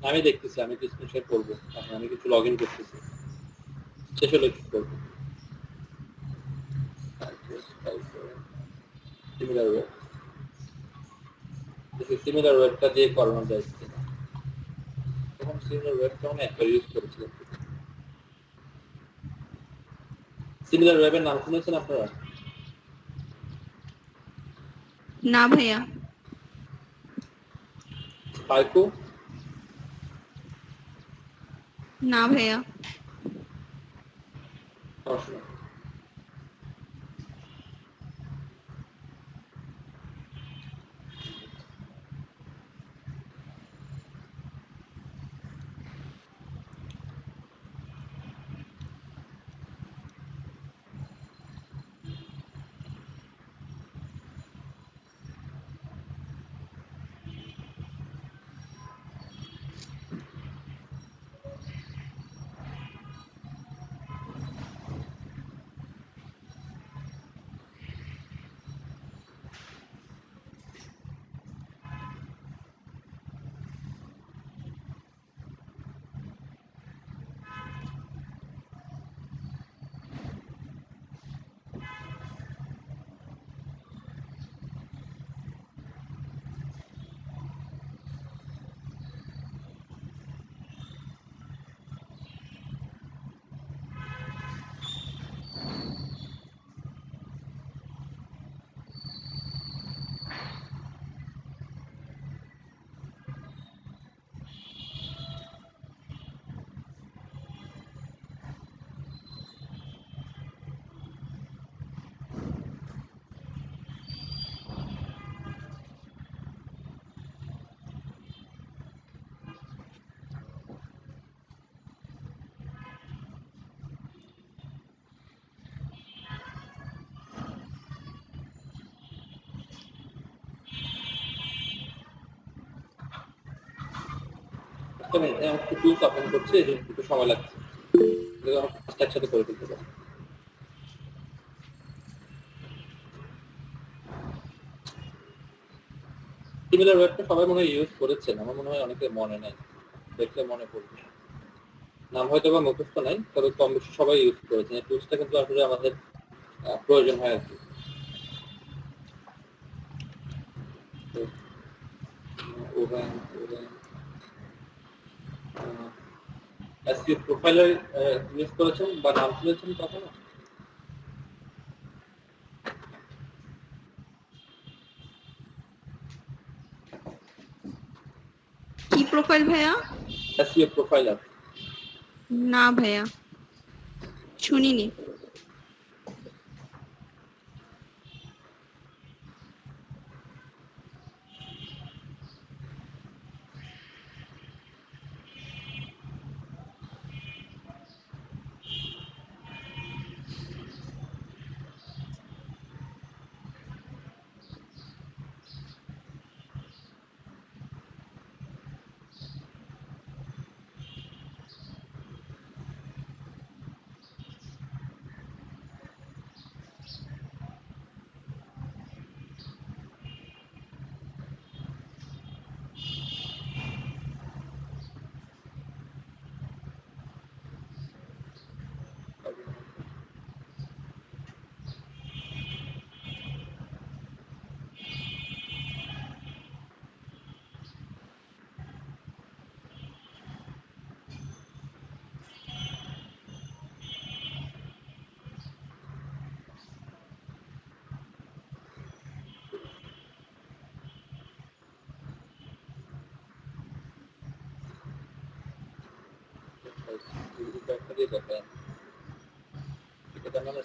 আমি দেখতেছি, আমি স্ক্রিন শেয়ার করবো, এখন আমি কিছু লগ ইন করতেছি, শেষ হলে কি করবো। সিমিলার ওয়েব, সিমিলার ওয়েবটা দিয়ে করানো যায় কিনা। তখন সিমিলার ওয়েবটা আমি একবার ইউজ করেছিলাম। সিমিলার ওয়েবের নাম শুনেছেন আপনারা? না ভাইয়া। সাইকো? না ভাইয়া। সমস্যা নেই। আমি একটু টুলস ওপেন করছি, এই জন্য একটু সময় লাগছে। কাজটা একসাথে করে ফেলতে পারি। সিমিলার ওয়েবটা সবাই মনে হয় ইউজ করেছেন, আমার মনে হয় অনেকে মনে নাই, দেখলে মনে পড়বে। নাম হয়তো বা মুখস্থ নাই, তবে কম বেশি সবাই ইউজ করেছেন। এই টুলসটা কিন্তু আসলে আমাদের প্রয়োজন হয় আর কি। এসইও প্রোফাইলার ইউজ করেছেন বা নাম শুনেছেন কখনো? কি প্রোফাইল ভাইয়া? SEO profiler. না ভাইয়া, শুনিনি।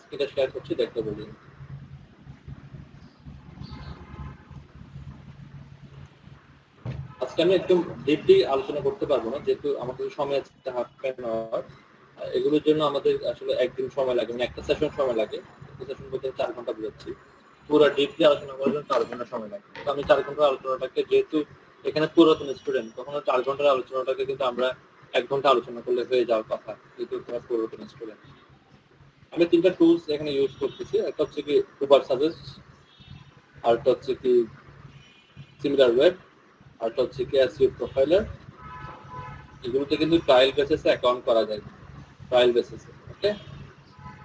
স্ক্রিনটা শেয়ার করছি, দেখতে বলি। আজকে আমি একদম ডিপলি আলোচনা করতে পারবো না, যেহেতু আমাদের সময় আছে হাফ অ্যান আওয়ার। এগুলোর জন্য আমাদের আসলে একদিন সময় লাগে, মানে একটা সেশন সময় লাগে। একটা সেশন বলতে 4 ঘন্টা বুঝাচ্ছি। পুরো ডিপলি আলোচনা করার জন্য 4 ঘন্টা সময় লাগে। তো আমি 4 ঘন্টার আলোচনাটাকে, যেহেতু এখানে পুরাতন স্টুডেন্ট, তখন 4 ঘন্টার আলোচনাটাকে কিন্তু আমরা 1 ঘন্টা আলোচনা করলে হয়ে যাওয়ার কথা, যেহেতু তোমরা পুরাতন স্টুডেন্ট। আমি 3টা টুলস এখানে ইউজ করতেছি। একটা হচ্ছে কি উবার সাজেস্ট, আরেকটা হচ্ছে কি সিমিলার ওয়েব, আরেকটা হচ্ছে কি এসইও প্রোফাইলার। এগুলোতে কিন্তু ট্রায়াল বেসিসে অ্যাকাউন্ট করা যায়, ট্রায়াল বেসিসে। ওকে,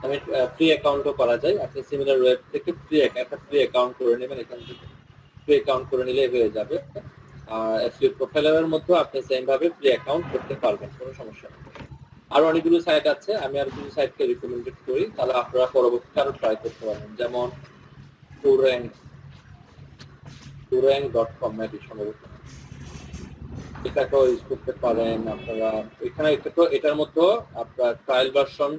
আমি ফ্রি অ্যাকাউন্টও করা যায়। আপনি সিমিলার ওয়েব থেকে একটা ফ্রি অ্যাকাউন্ট করে নেবেন, এখান থেকে ফ্রি অ্যাকাউন্ট করে নিলে হয়ে যাবে। আর এসইও প্রোফাইলারের মধ্যে আপনি সেম ভাবে ফ্রি অ্যাকাউন্ট করতে পারবেন, কোনো সমস্যা নেই। আরো অনেকগুলো সাইট আছে, আমি আর কিছু সাইটকে রিকমেন্ডেড করি, তাহলে আপনারা পরবর্তীতে আরো ট্রাই করতে পারবেন। যেমন turang.com নাকি সম্ভবত, এটাকেও ইউজ করতে পারেন আপনারা। এখানে এটার মধ্যে আপনার ট্রায়াল ভার্সন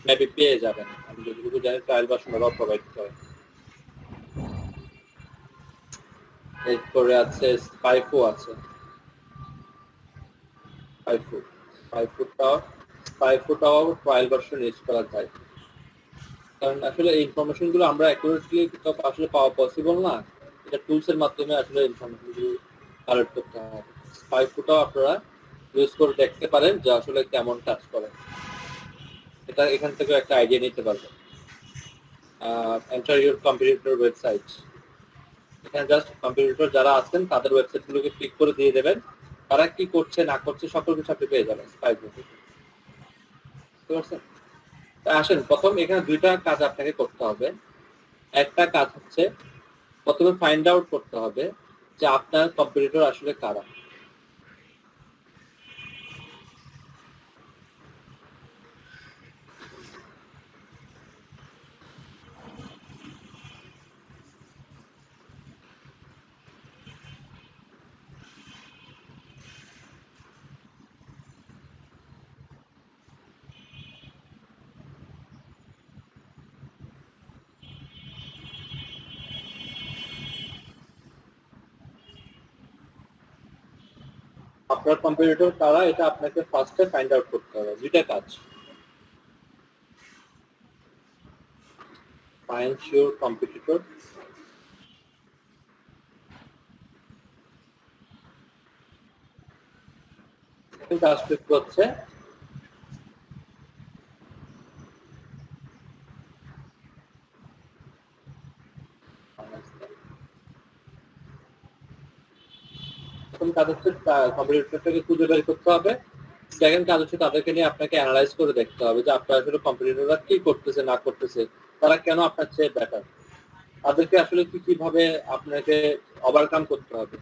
মেবি পেয়ে যাবেন, আমি যতটুকু জানি ট্রায়াল ভার্সন ওরা প্রোভাইড করে। এরপরে আছে স্পাইফু আছে, স্পাইফুটাও ট্রায়াল ভার্সন ইউজ করা যায়, কারণ আসলে এই ইনফরমেশন গুলো আমরা অ্যাকুরেটলি আসলে পাওয়া পসিবল না, এটা টুলস এর মাধ্যমে আসলে ইনফরমেশন গুলো কালেক্ট করতে হবে। স্পাইফুটাও আপনারা ইউজ করে দেখতে পারেন যে আসলে কেমন কাজ করে, এটা এখান থেকে একটা আইডিয়া নিতে পারবেন। এন্টার ইউর কম্পিটিটর ওয়েবসাইট, এখানে জাস্ট কম্পিটিটর যারা আছেন তাদের ওয়েবসাইট গুলোকে ক্লিক করে দিয়ে দেবেন, তারা কি করছে না করছে সকল কিছু আপনি পেয়ে যাবেন স্পাইফু থেকে। বুঝতে পারছেন? আসেন প্রথম এখানে দুইটা কাজ আপনাকে করতে হবে। একটা কাজ হচ্ছে প্রথমে ফাইন্ড আউট করতে হবে যে আপনার কম্পিটিটর আসলে কারা। আপনার কম্পিটিটর কারা এটা আপনাকে ফার্স্টে ফাইন্ড আউট করতে হবে। দুইটা কাজ, ফাইন্ড ইউর কম্পিটিটর, কাজ হচ্ছে কাজ হচ্ছে কম্পিটিটরটাকে খুঁজে বের করতে হবে। সেকেন্ড কাজ হচ্ছে তাদেরকে নিয়ে আপনাকে অ্যানালাইজ করে দেখতে হবে যে আপনার আসলে কম্পিটিটররা কি করতেছে না করতেছে, তারা কেন আপনার চেয়ে বেটার, তাদেরকে আসলে কিভাবে আপনাকে ওভারকাম করতে হবে।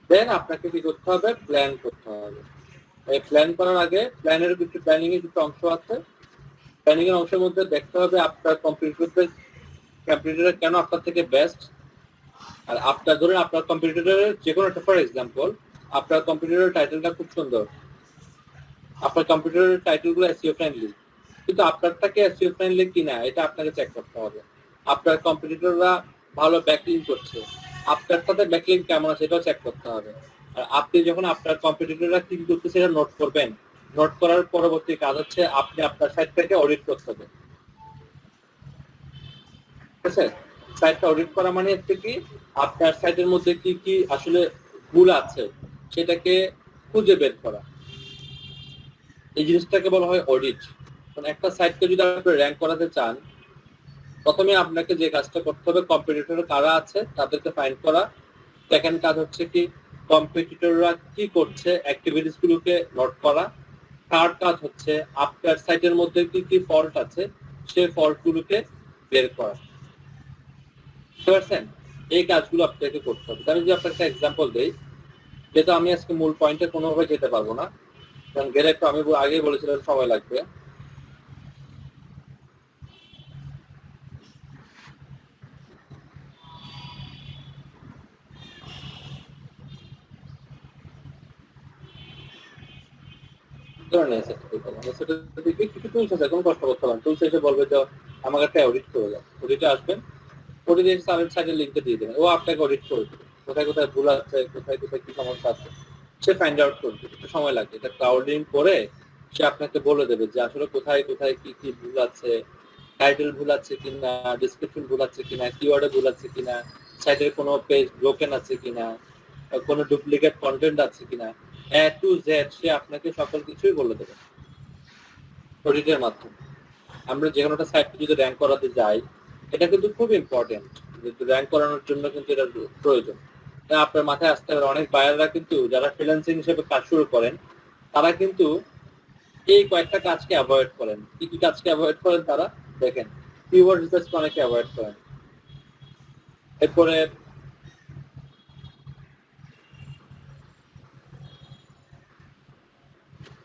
দেন আপনাকে কি করতে হবে, প্ল্যান করতে হবে। এই প্ল্যান করার আগে প্ল্যানিং এর কিছু অংশ আছে, প্ল্যানিং এর অংশের মধ্যে দেখতে হবে আপনার কম্পিটিটর কেন আপনার থেকে বেস্ট। আর আপনার ধরুন আপনার কম্পিটিটরের যে কোনো একটা, ফর এক্সাম্পল আপনার কম্পিটিটরের টাইটেলটা খুব সুন্দর, আপনার কম্পিটিটরের টাইটেলগুলো এসইও ফ্রেন্ডলি, কিন্তু আপনারটাকে এসইও ফ্রেন্ডলি কিনা এটা আপনাকে চেক করতে হবে। আপনার কম্পিটিটররা ভালো ব্যাকলিং করছে, আপনারটাতে ব্যাকলিং কেমন আছে এটাও চেক করতে হবে। আর আপনি যখন আপনার কম্পিটিটররা কি করতেছে এটা নোট করবেন, নোট করার পরবর্তী কাজ হচ্ছে আপনি আপনার সাইটটাকে অডিট করতে হবে। ঠিক আছে, সাইটটা অডিট করা মানে হচ্ছে কি আপনার সাইটের মধ্যে কি কি আসলে ভুল আছে সেটাকে খুঁজে বের করা, এই জিনিসটাকে বলা হয় অডিট। একটা সাইটকে যদি আপনি র্যাঙ্ক করাতে চান, প্রথমে আপনাকে যে কাজটা করতে হবে কম্পিটিটর কারা আছে তাদেরকে ফাইন্ড করা। সেকেন্ড কাজ হচ্ছে কি কম্পিটিটররা কি করছে অ্যাক্টিভিটিস গুলোকে নোট করা। থার্ড কাজ হচ্ছে আপনার সাইটের মধ্যে কি কি ফল্ট আছে সেই ফল্ট গুলোকে বের করা। বুঝতে পারছেন? এই কাজগুলো আপনাকে করতে হবে। আমি যদি আপনাকে একটা এক্সাম্পল দেই, যেহেতু আমি আজকে মূল পয়েন্টে কোনোভাবে যেতে পারবো না, কারণ গেলে একটু আমি আগেই বলেছিলাম সময় লাগবে। কিছু টুলস আছে, কোনো কষ্ট করতে পারেন, টুলস এসে বলবে যে আমাকে একটা অডিট করে দাও, অডিটে আসবেন, অডিটে সাইডের লিঙ্কটা দিয়ে দেবেন, ও আপনাকে অডিট করে দেবে, কোথায় কোথায় ভুল আছে, কোথায় কোথায় কি সমস্যা আছে সে ফাইন্ড আউট করবে। একটু সময় লাগে, এটা ক্লাউডিং করে সে আপনাকে বলে দেবে যে আসলে কোথায় কোথায় কি কি ভুল আছে, টাইটেল ভুল আছে কিনা, ডেসক্রিপশন ভুল আছে কিনা, কিওয়ার্ডে ভুল আছে কিনা, সাইটের কোনো পেজ ব্রোকেন আছে কিনা, কোনো ডুপ্লিকেট কন্টেন্ট আছে কিনা, এ টু জেড সে আপনাকে সকল কিছুই বলে দেবে অডিটের মাধ্যমে। আমরা যে কোনো একটা সাইট যদি র্যাঙ্ক করাতে যাই, এটা কিন্তু খুব ইম্পর্টেন্ট, র্যাঙ্ক করানোর জন্য কিন্তু এটা প্রয়োজন। আপনার মাথায় আসতে হবে অনেক বায়াররা কিন্তু যারা ফ্রিল্যান্সিং হিসেবে কাজ শুরু করেন তারা কিন্তু এই কয়েকটা কাজকে অ্যাভয়েড করেন। কি কি কাজকে অ্যাভয়েড করেন তারা দেখেন, কিওয়ার্ড রিসার্চকে অনেকে অ্যাভয়েড করেন, এরপরে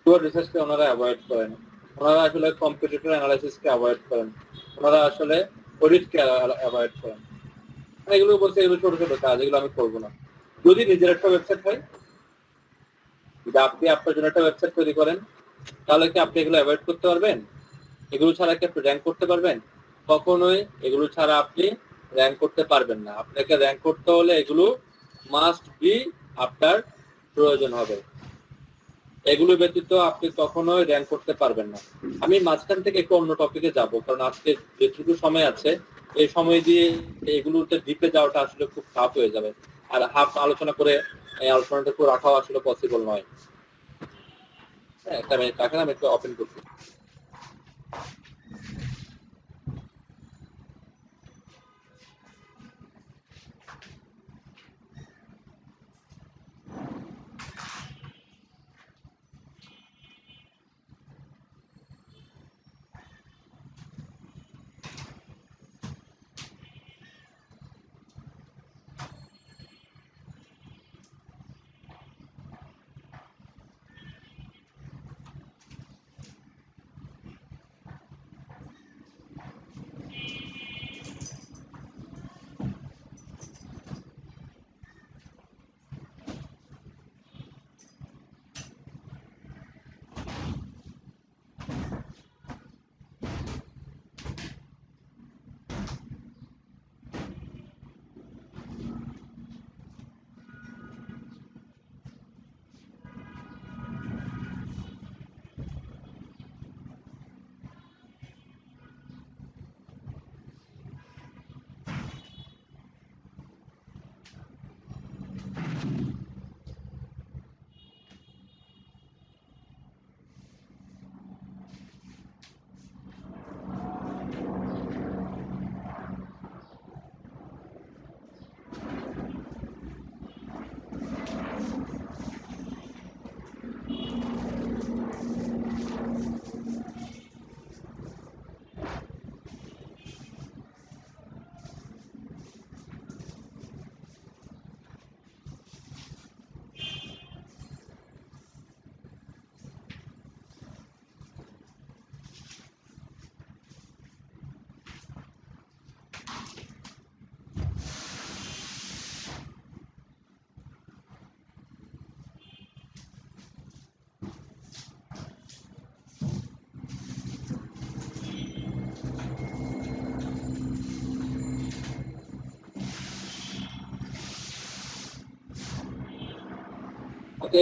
কিওয়ার্ড রিসার্চকে ওনারা অ্যাভয়েড করেন, ওনারা আসলে কম্পিটিটর অ্যানালাইসিসকে অ্যাভয়েড করেন, ওনারা আসলে অডিটকে অ্যাভয়েড করেন। এগুলো বলছে এগুলো ছোট ছোট কাজ, এগুলো আমি করবো না। যদি নিজের একটা ওয়েবসাইট হয়, যদি আপনি আপনার জন্য একটা ওয়েবসাইট তৈরি করেন, তাহলে কি আপনি এগুলো অ্যাভয়েড করতে পারবেন? এগুলো ছাড়া কি আপনি র্যাঙ্ক করতে পারবেন? কখনোই এগুলো ছাড়া আপনি র্যাঙ্ক করতে পারবেন না। আপনাকে র্যাঙ্ক করতে হলে এগুলো মাস্ট বি আপনার প্রয়োজন হবে। এগুলো ব্যতীত আপনি কখনোই র্যাঙ্ক করতে পারবেন না। আমি মাঝখান থেকে একটু অন্য টপিকে যাব, কারণ আজকে যেটুকু সময় আছে এই সময় দিয়ে এগুলোতে ডিপে যাওয়াটা আসলে খুব টাফ হয়ে যাবে, আর হাফ আলোচনা করে এই আলোচনাটুকু রাখাও আসলে পসিবল নয়। হ্যাঁ, তাকে আমি একটু ওপেন করছি।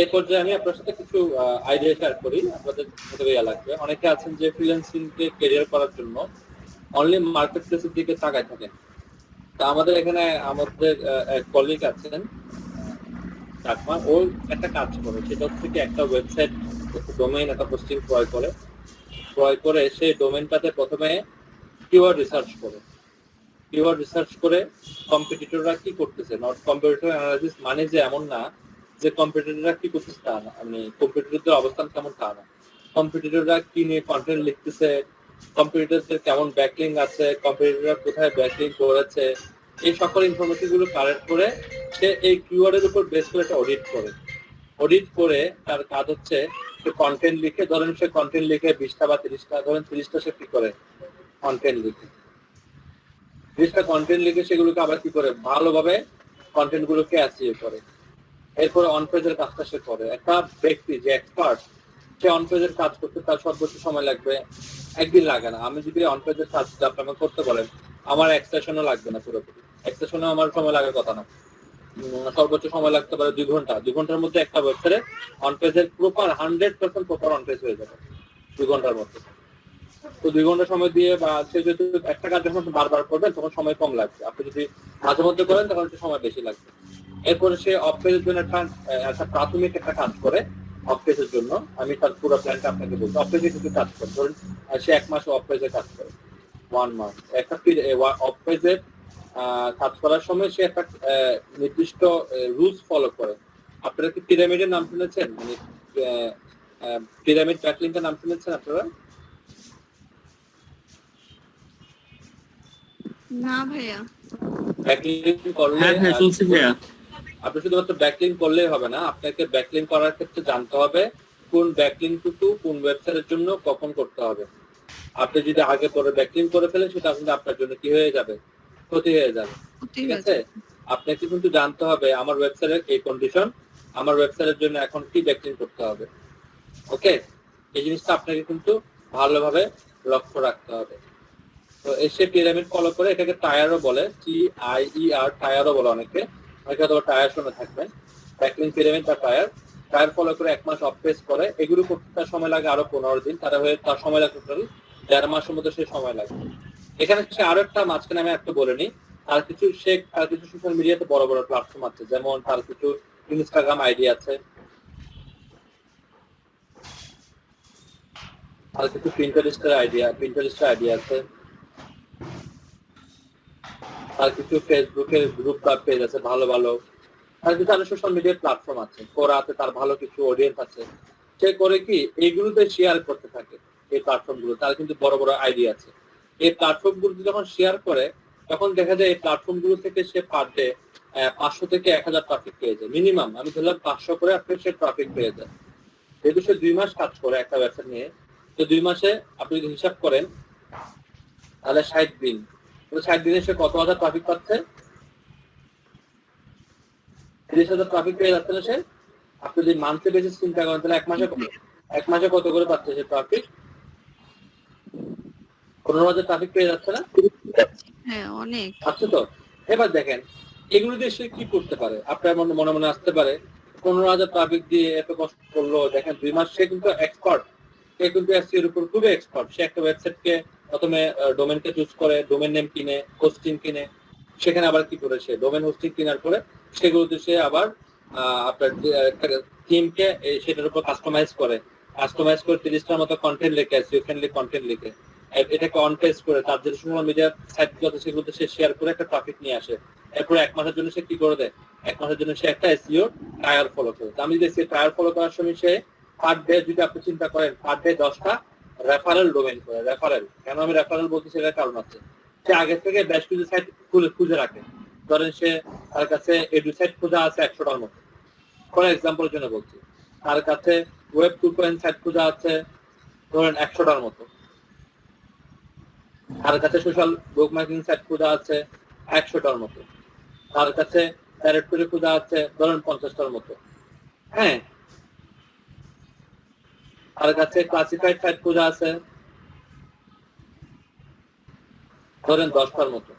এই পর্যায়ে আমি আপনার সাথে কিছু আইডিয়া শেয়ার করি, আপনাদের মধ্যে ইয়া লাগবে। অনেকে আছেন যে ফ্রিল্যান্সিং কে ক্যারিয়ার করার জন্য অনলি মার্কেট প্লেসের দিকে তাকায় থাকেন। তা আমাদের এখানে আমাদের এক কলিগ আছেন চাকমা, ও একটা কাজ করে, সেটা হচ্ছে কি একটা ওয়েবসাইট ডোমেইন একটা হোস্টিং ক্রয় করে সেই ডোমেইনটাতে প্রথমে কিওয়ার্ড রিসার্চ করে কম্পিটিটররা কি করতেছে। নট কম্পিটিটর অ্যানালাইসিস মানে যে এমন না যে কম্পিটিটররা কি করতেছে তা না, মানে কম্পিটিটরদের অবস্থান কেমন তা না, কম্পিটিটররা কি নিয়ে কন্টেন্ট লিখতেছে, কম্পিটিটরদের কেমন ব্যাকলিঙ্ক আছে, কম্পিটিটররা কোথায় ব্যাকলিঙ্ক করেছে, এই সকল ইনফরমেশন গুলো কালেক্ট করে সে এই কিওয়ার্ডের উপর বেস করে একটা অডিট করে তার কাজ হচ্ছে সে কন্টেন্ট লিখে, ধরেন সে কন্টেন্ট লিখে 20টা বা 30টা, ধরেন 30টা সে কি করে কন্টেন্ট লিখে, 30টা কন্টেন্ট লিখে সেগুলোকে আবার কি করে ভালোভাবে কন্টেন্ট গুলোকে অ্যাচিভ করে। এরপরে অন পেজের কাজটা সে করে। একটা ব্যক্তি যে এক্সপার্ট, সে অন পেজের কাজ করতে তার সর্বোচ্চ সময় লাগবে একদিন লাগে না। আমি যদি অন পেজের কাজ আপনাকে করতে বলেন, আমার এক সেশনও লাগবে না, পুরোপুরি এক সেশনে আমার সময় লাগার কথা না, সর্বোচ্চ সময় লাগতে পারে 2 ঘন্টা। 2 ঘন্টার মধ্যে একটা ওয়েবসাইটে অন পেজের প্রপার 100% প্রপার অন পেজ হয়ে যাবে 2 ঘন্টার মধ্যে। তো 2 ঘন্টা সময় দিয়ে, বা সে যদি একটা কাজ যখন বারবার করবেন তখন সময় কম লাগবে, আপনি যদি মাঝে মধ্যে করেন তখন একটু সময় বেশি লাগবে। এরপরে সে অফ পেজের জন্য একটা প্রাথমিক একটা কাজ করে। অফ পেজের জন্য আমি তার পুরো প্ল্যানটা আপনাকে বলবো। অফ পেজে কিছু কাজ করে, ধরুন সে 1 মাস অফ পেজে কাজ করে, 1 মাস একটা অফ পেজে কাজ করার সময় সে একটা নির্দিষ্ট রুলস ফলো করে। আপনারা কি পিরামিডের নাম শুনেছেন? মানে পিরামিড ব্যাকলিংকের নাম শুনেছেন আপনারা? না ভাইয়া। ব্যাকলিং করলে হ্যাঁ শুনছি ভাইয়া। আপনি শুধুমাত্র ব্যাকলিং করলেই হবে না, আপনাকে ব্যাকলিং করার ক্ষেত্রে জানতে হবে কোন ব্যাকলিংটুকু কোন ওয়েবসাইটের জন্য কখন করতে হবে। আপনি যদি আগে পরে ব্যাকলিং করে ফেলেন সেটা কিন্তু আপনার জন্য কি হয়ে যাবে, ক্ষতি হয়ে যাবে। ঠিক আছে, আপনাকে কিন্তু জানতে হবে আমার ওয়েবসাইটের এই কন্ডিশন, আমার ওয়েবসাইটের জন্য এখন কি ব্যাকলিং করতে হবে। ওকে, এই জিনিসটা আপনাকে কিন্তু ভালোভাবে লক্ষ্য রাখতে হবে। তো এসে পিরামিড ফলো করে, এটাকে টায়ারও বলে, TIER, টায়ারও বলে অনেকে হয়তো টায়ার শুনে থাকবেন। ব্যাকলিং পিরামিড বা টায়ার ফলো করে 1 মাস অফ পেজ করে, এগুলো করতে তার সময় লাগে আরো 15 দিন, তার সময় লাগে টোটাল 1.5 মাসের মধ্যে সে সময় লাগে। এখানে সে আরো একটা মাঝখানে আমি একটা বলে নিই, তার কিছু সোশ্যাল মিডিয়াতে বড় বড় প্ল্যাটফর্ম আছে, যেমন তার কিছু ইনস্টাগ্রাম আইডি আছে, আর কিছু পিন্টারেস্টের আইডি আছে, আর কিছু ফেসবুকের গ্রুপ বা পেজ আছে ভালো ভালো, আর কিছু আরো সোশ্যাল মিডিয়া প্ল্যাটফর্ম আছে, কোরাতে তার ভালো কিছু অডিয়েন্স আছে। সে করে কি এইগুলোতে শেয়ার করতে থাকে, এই প্ল্যাটফর্ম গুলো তার কিন্তু বড় বড় আইডি আছে। এই প্ল্যাটফর্ম গুলোতে যখন শেয়ার করে তখন দেখা যায় এই প্ল্যাটফর্ম গুলো থেকে সে পার ডে 500 থেকে 1000 ট্রাফিক পেয়ে যায় মিনিমাম। আমি ধরলাম 500 করে আপনি সে ট্রাফিক পেয়ে যায়। যেহেতু সে 2 মাস কাজ করে একটা ওয়েবসাইট নিয়ে, তো 2 মাসে আপনি যদি হিসাব করেন তাহলে 60 দিন, 60 দিনে সে কত হাজার ট্রাফিক পাচ্ছে? 30,000 ট্রাফিক পেয়ে যাচ্ছে না সে। আপনি যদি মান্থলি বেসিস চিন্তা করেন তাহলে এক মাসে কত করে পাচ্ছে সে ট্রাফিক? 15,000 ট্রাফিক পেয়ে যাচ্ছে না? হ্যাঁ, অনেক আচ্ছা। তো এবার দেখেন এগুলো দিয়ে সে কি করতে পারে, আপনার মনে মনে আসতে পারে 15,000 ট্রাফিক দিয়ে এত কষ্ট করলো। দেখেন 2 মাস সে কিন্তু এক্সপার্ট, সে কিন্তু SEO এর উপর খুবই এক্সপার্ট। সে একটা ওয়েবসাইটকে প্রথমে ডোমেনকে চুজ করে, ডোমেন নেম কিনে, হোস্টিং কিনে, সেখানে আবার কি করে সে ডোমেন হোস্টিং কেনার পরে সেগুলোতে সে আবার আপনার থিমকে সেটার উপর কাস্টমাইজ করে 30টার মতো কন্টেন্ট লিখে, SEO ফ্রেন্ডলি কন্টেন্ট লিখে এটাকে অন পেজ করে তার যে সোশ্যাল মিডিয়া সাইটগুলো আছে সেগুলোতে সে শেয়ার করে একটা ট্রাফিক নিয়ে আসে। এরপরে 1 মাসের জন্য সে কি করে দেয়? 1 মাসের জন্য সে একটা SEO টায়ার ফলো করে। আমি দেখছি টায়ার ফলো করার সময় সে পার ডে, যদি আপনি চিন্তা করেন, পার ডে 10টা রেফারেল ডোমেন করে। রেফারেল কেন আমি রেফারেল বলছি সেটার কারণ আছে, সে আগে থেকে বেশ কিছু সাইট খুঁজে রাখে। ধরেন সে তার কাছে এডু সাইট খোঁজা আছে 100টার মতো, ফর এক্সাম্পলের জন্য বলছি। তার কাছে ওয়েব 2.0 সাইট খোঁজা আছে ধরেন 100টার মতো। তার কাছে সোশ্যাল বুক মার্কেটিং সাইট খোঁজা আছে 100টার মতো। তার কাছে ডাইরেক্টরি খোঁজা আছে ধরেন 50টার মতো। হ্যাঁ, তার কাছে ক্লাসিফাইড সাইট খোঁজা আছে ধরেন 10টার মতো।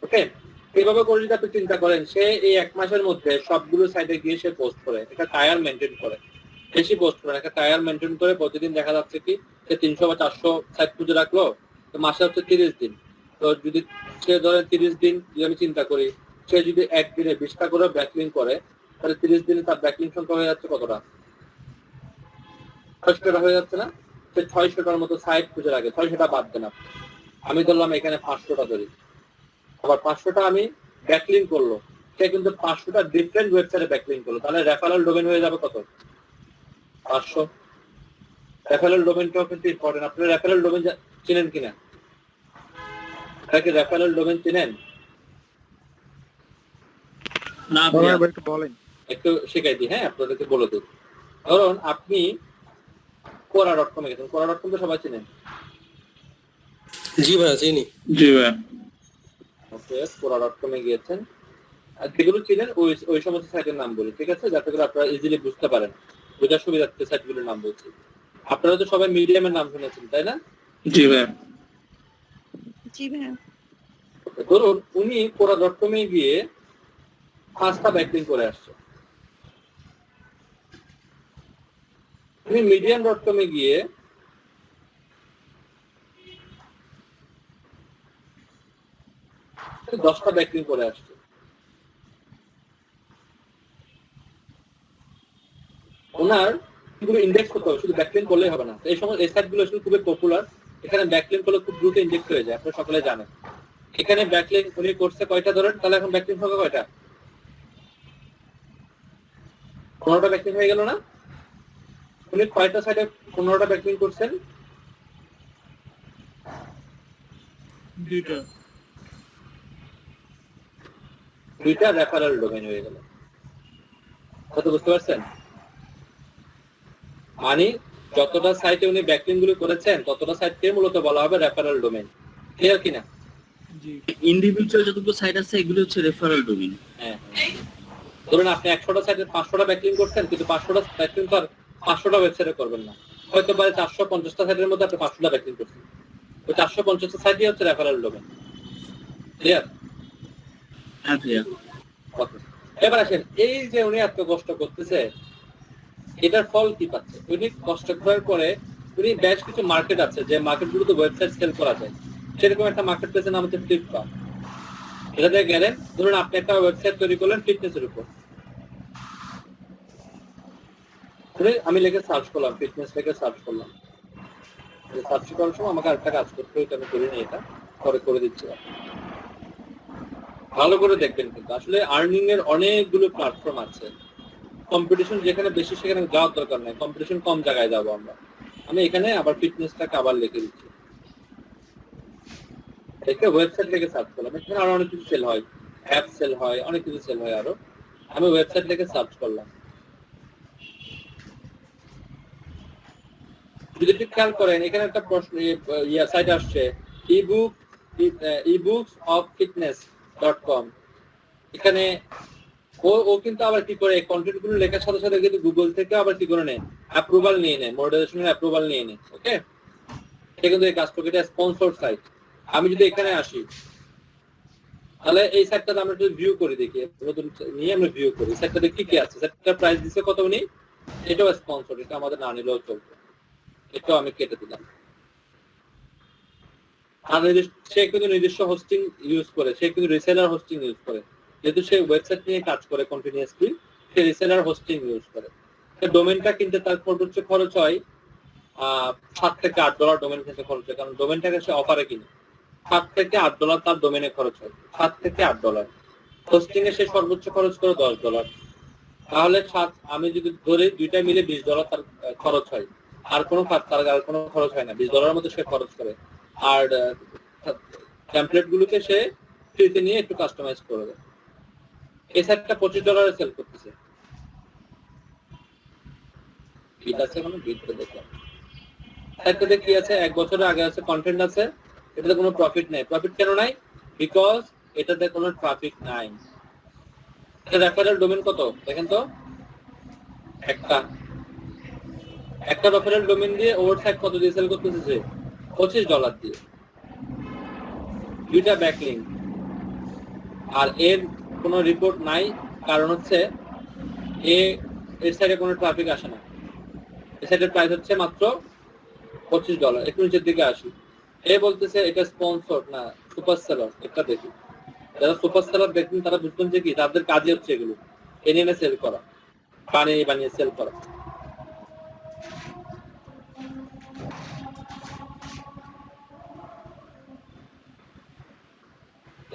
ওকে, এইভাবে করে যদি আপনি চিন্তা করেন, সে এই 1 মাসের মধ্যে সবগুলো সাইটে গিয়ে সে পোস্ট করে, একটা টায়ার মেনটেন করে, বেশি পোস্ট করে, একটা টায়ার মেনটেন করে প্রতিদিন দেখা যাচ্ছে কি সে 300 বা 400 সাইট খুঁজে রাখলো, তো মাসে হচ্ছে 30 দিন। তো যদি সে ধরেন 30 দিন যদি আমি চিন্তা করি, সে যদি একদিনে 20টা করে ব্যাকলিং করে, তাহলে 30 দিনে তার ব্যাকলিং সংখ্যা হয়ে যাচ্ছে কতটা? 600টা হয়ে যাচ্ছে না? সে 600টার মতো সাইট খুঁজে রাখে। 600টা বাদ দেন আপনি, আমি ধরলাম এখানে 500টা ধরি, আবার 500টা আমি ব্যাকলিং করলো, সে কিন্তু 500টা ডিফারেন্ট ওয়েবসাইটে ব্যাকলিং করলো, তাহলে রেফারেল ডোমেন হয়ে যাবে কত? 500। রেফারেল ডোমেনটাও কিন্তু ইম্পর্টেন্ট। আপনি রেফারেল ডোমেন চিনেন কিনা? আপনারা কি রেফারেল ডোমেন চিনেন? না একটু বলেন। একটু শিখাই দিই, হ্যাঁ আপনাদেরকে বলে দিই। ধরুন আপনি quora.com এ গেছেন, quora.com তো সবাই চিনেন। জি ভাই চিনি। জি ভাই। ওকে, quora.com এ গিয়েছেন, আর যেগুলো চিনেন ওই সমস্ত সাইটের নাম বলি, ঠিক আছে, যাতে করে আপনারা ইজিলি বুঝতে পারেন, বোঝার সুবিধার্থে সাইটগুলোর নাম বলছি। আপনারা তো সবাই মিডিয়ামের নাম শুনেছেন, তাই না? জি ভাই। জি ভাইয়া। ধরুন উনি quora.com এ গিয়ে 5টা ব্যাকলিং করে আসছে। উনি medium.com এ গিয়ে 10টা ব্যাকলিং করে আসছে। ওনার এগুলো ইন্ডেক্স করতে হবে, শুধু ব্যাকলিং করলেই হবে না। এই সময় এই সাইটগুলো আসলে খুবই পপুলার, এখানে ব্যাকলিং করলে খুব দ্রুত ইন্ডেক্স হয়ে যায়, আপনারা সকলে জানেন। এখানে ব্যাকলিং উনি করছে কয়টা ধরেন, তাহলে এখন ব্যাকলিং হবে কয়টা? 15টা ব্যাকলিং হয়ে গেল না? উনি কয়টা সাইটে 15টা ব্যাকলিং করছেন? 2টা রেফারেল ডোমেইন হয়ে গেল। কত বুঝতে পারছেন? মানে যতটা সাইটে উনি ব্যাকলিং গুলো করেছেন ততটা সাইটকে মূলত বলা হবে রেফারেল ডোমেইন। ক্লিয়ার কিনা? জি ইন্ডিভিজুয়াল যতগুলো সাইট আছে এগুলো হচ্ছে রেফারেল ডোমেইন। হ্যাঁ ধরুন আপনি 100টা সাইটে 500টা ব্যাকলিং করছেন, কিন্তু 500টা ব্যাকলিং তো আর 500টা ওয়েবসাইটে করবেন না, হয়তো পারে 450টা সাইটের মধ্যে আপনি 500টা ব্যাকলিং করছেন, ওই 450টা সাইটই হচ্ছে রেফারেল ডোমেইন। ক্লিয়ার? হ্যাঁ ভাইয়া। এবার আসেন, এই যে উনি এত কষ্ট করতেছে, এটার ফল কি পাচ্ছে? উনি কষ্ট করার পরে উনি বেশ কিছু মার্কেট আছে যে মার্কেটগুলোতে ওয়েবসাইট সেল করা যায়, সেরকম একটা মার্কেট প্লেসের নাম হচ্ছে ফ্লিপকার্ট। এটাতে গেলেন, ধরুন আপনি একটা ওয়েবসাইট তৈরি করলেন ফিটনেসের উপর, আমি লিখে সার্চ করলাম, ফিটনেস লিখে সার্চ করলাম, সার্চ করার সময় আমাকে আরেকটা কাজ করতে হবে, আমি করিনি, এটা পরে করে দিচ্ছি। ভালো করে দেখবেন, কিন্তু আসলে আর্নিং এর অনেকগুলো প্ল্যাটফর্ম আছে, কম্পিটিশন যেখানে বেশি সেখানে যাওয়ার দরকার নাই, কম্পিটিশন কম জায়গায় যাবো আমরা। আমি এখানে আবার ফিটনেসটাকে আবার লিখে দিচ্ছি, একটা ওয়েবসাইট লিখে সার্চ করলাম, এখানে আরো অনেক কিছু সেল হয়, অ্যাপ সেল হয়, অনেক কিছু সেল হয় আরো। আমি ওয়েবসাইট লিখে সার্চ করলাম, যদি একটু খেয়াল করেন এখানে একটা প্রশ্ন সাইট আসছে, ebooks.fitness.com। এখানে ও কিন্তু আবার কি করে, কন্টেন্ট গুলো লেখার সাথে সাথে কিন্তু গুগল থেকে আবার কি করে নেয়, অ্যাপ্রুভাল নিয়ে নেয়, মনিটাইজেশনের অ্যাপ্রুভাল নিয়ে নেয়। ওকে, সে কিন্তু এই কাজটা, এটা স্পন্সরড সাইট। আমি যদি এখানে আসি, তাহলে এই সাইটটাতে আমরা যদি ভিউ করে দেখি, নতুন নিয়ে আমরা ভিউ করি, সাইটটাতে কি কি আছে, সাইটটার প্রাইস দিচ্ছে কত উনি, এটাও স্পন্সরড, এটা আমাদের না নিলেও চলবে, এটাও আমি কেটে দিলাম। আর সে কিন্তু নিজস্ব হোস্টিং ইউজ করে, সে কিন্তু রিসেলার হোস্টিং ইউজ করে, যেহেতু সে ওয়েবসাইট নিয়ে কাজ করে কন্টিনিউয়াসলি, সে রিসেলার হোস্টিং ইউজ করে। ডোমেনটা কিনতে তার সর্বোচ্চ খরচ হয় $7 থেকে $8 ডোমেন কিনতে খরচ হয়, কারণ ডোমেনটাকে সে অফারে কিনে। $7 থেকে $8 তার ডোমেনে খরচ হয়, $7 থেকে $8। হোস্টিং এ সে সর্বোচ্চ খরচ করে $10। তাহলে আমি যদি ধরে দুইটা মিলে $20 তার খরচ হয়, আর কোনো খরচ হয় না, $20 মধ্যে সে খরচ করে। আর টেমপ্লেট গুলোকে সে ফ্রিতে নিয়ে একটু কাস্টমাইজ করে দেয়। এই সাইটটা $25 সেল করতেছে। বিট আছে, কোনো বিটটা দেখলাম, সাইটটাতে কি আছে, 1 বছরের আগে আছে, কন্টেন্ট আছে, এটাতে কোনো প্রফিট নাই। প্রফিট কেন নাই? বিকজ এটাতে কোনো ট্রাফিক নাই। এটা রেফারেল ডোমেন কত দেখেন তো, একটা রেফারেল ডোমেন দিয়ে ওভার সাইট কত দিয়ে সেল করতেছে, $25 দিয়ে, 2টা ব্যাকলিংক। আর এর কোনো রিপোর্ট নাই, কারণ হচ্ছে এর সাইডে কোনো ট্রাফিক আসে না, এই সাইডের প্রাইস হচ্ছে মাত্র $25। একটু নিচের দিকে আসি, এ বলতেছে এটা স্পন্সরড না, সুপার সেলার। এটা দেখি, যারা সুপার সেলার দেখবেন তারা বুঝবেন যে কি, তাদের কাজই হচ্ছে এগুলো এনে সেল করা, বানিয়ে সেল করা।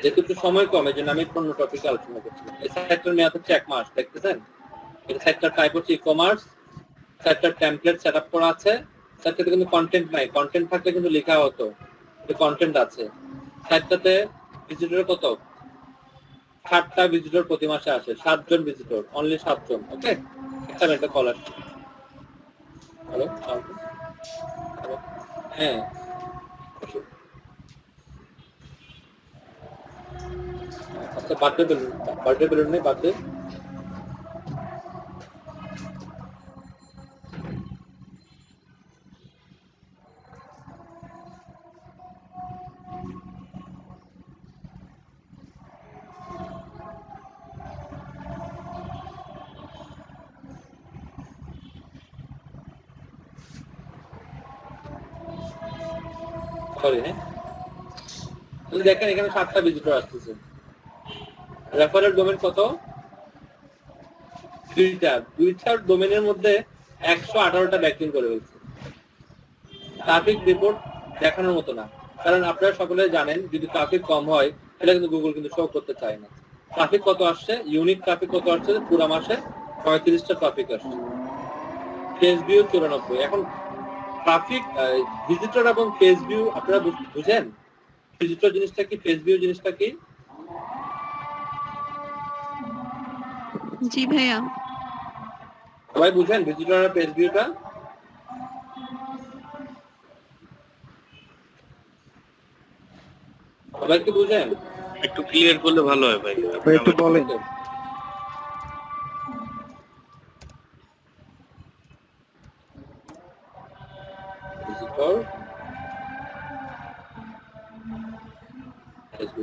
যেহেতু একটু সময় কম, এই জন্য আমি অন্য টপিকে আলোচনা করছিলাম। এই সাইটটার মেয়াদ হচ্ছে 1 মাস, দেখতেছেন? এই সাইটটার টাইপ হচ্ছে ই-কমার্স, সাইটটার টেমপ্লেট সেট আপ করা আছে, সাইটটাতে কিন্তু কন্টেন্ট নাই, কন্টেন্ট থাকলে কিন্তু লেখা হতো, কন্টেন্ট আছে। সাইটটাতে ভিজিটর কত, 60টা ভিজিটর প্রতি মাসে আসে, 7 জন ভিজিটর, অনলি 7 জন। ওকে, একটা কল আসছে। হ্যালো, হ্যাঁ, আচ্ছা, বার্থডে বেলুন নেই, বার্থডে সরি, হ্যাঁ, দেখেন এখানে 7টা ভিজিটর আসতেছে। রেফারেল ডোমেন কত, দুইটার ডোমেনের মধ্যে 118টা ব্যাকলিং করে ফেলছে। ট্রাফিক রিপোর্ট দেখানোর মতো না, কারণ আপনারা সকলে জানেন যদি ট্রাফিক কম হয় সেটা কিন্তু গুগল কিন্তু শো করতে চায় না। ট্রাফিক কত আসছে, ইউনিক ট্রাফিক কত আসছে, পুরো মাসে 35টা ট্রাফিক আসছে, পেজ ভিউ 94। এখন ট্রাফিক, ভিজিটর এবং পেজ ভিউ আপনারা বুঝেন, ভিজিটর জিনিসটা কি, পেজ ভিউ জিনিসটা কি? জি ভাইয়া। সবাই বুঝেন ভিজিটর আর পেজ ভিউটা? সবাই কি বুঝেন? একটু ক্লিয়ার করলে ভালো হয় ভাই। একটু বলেন।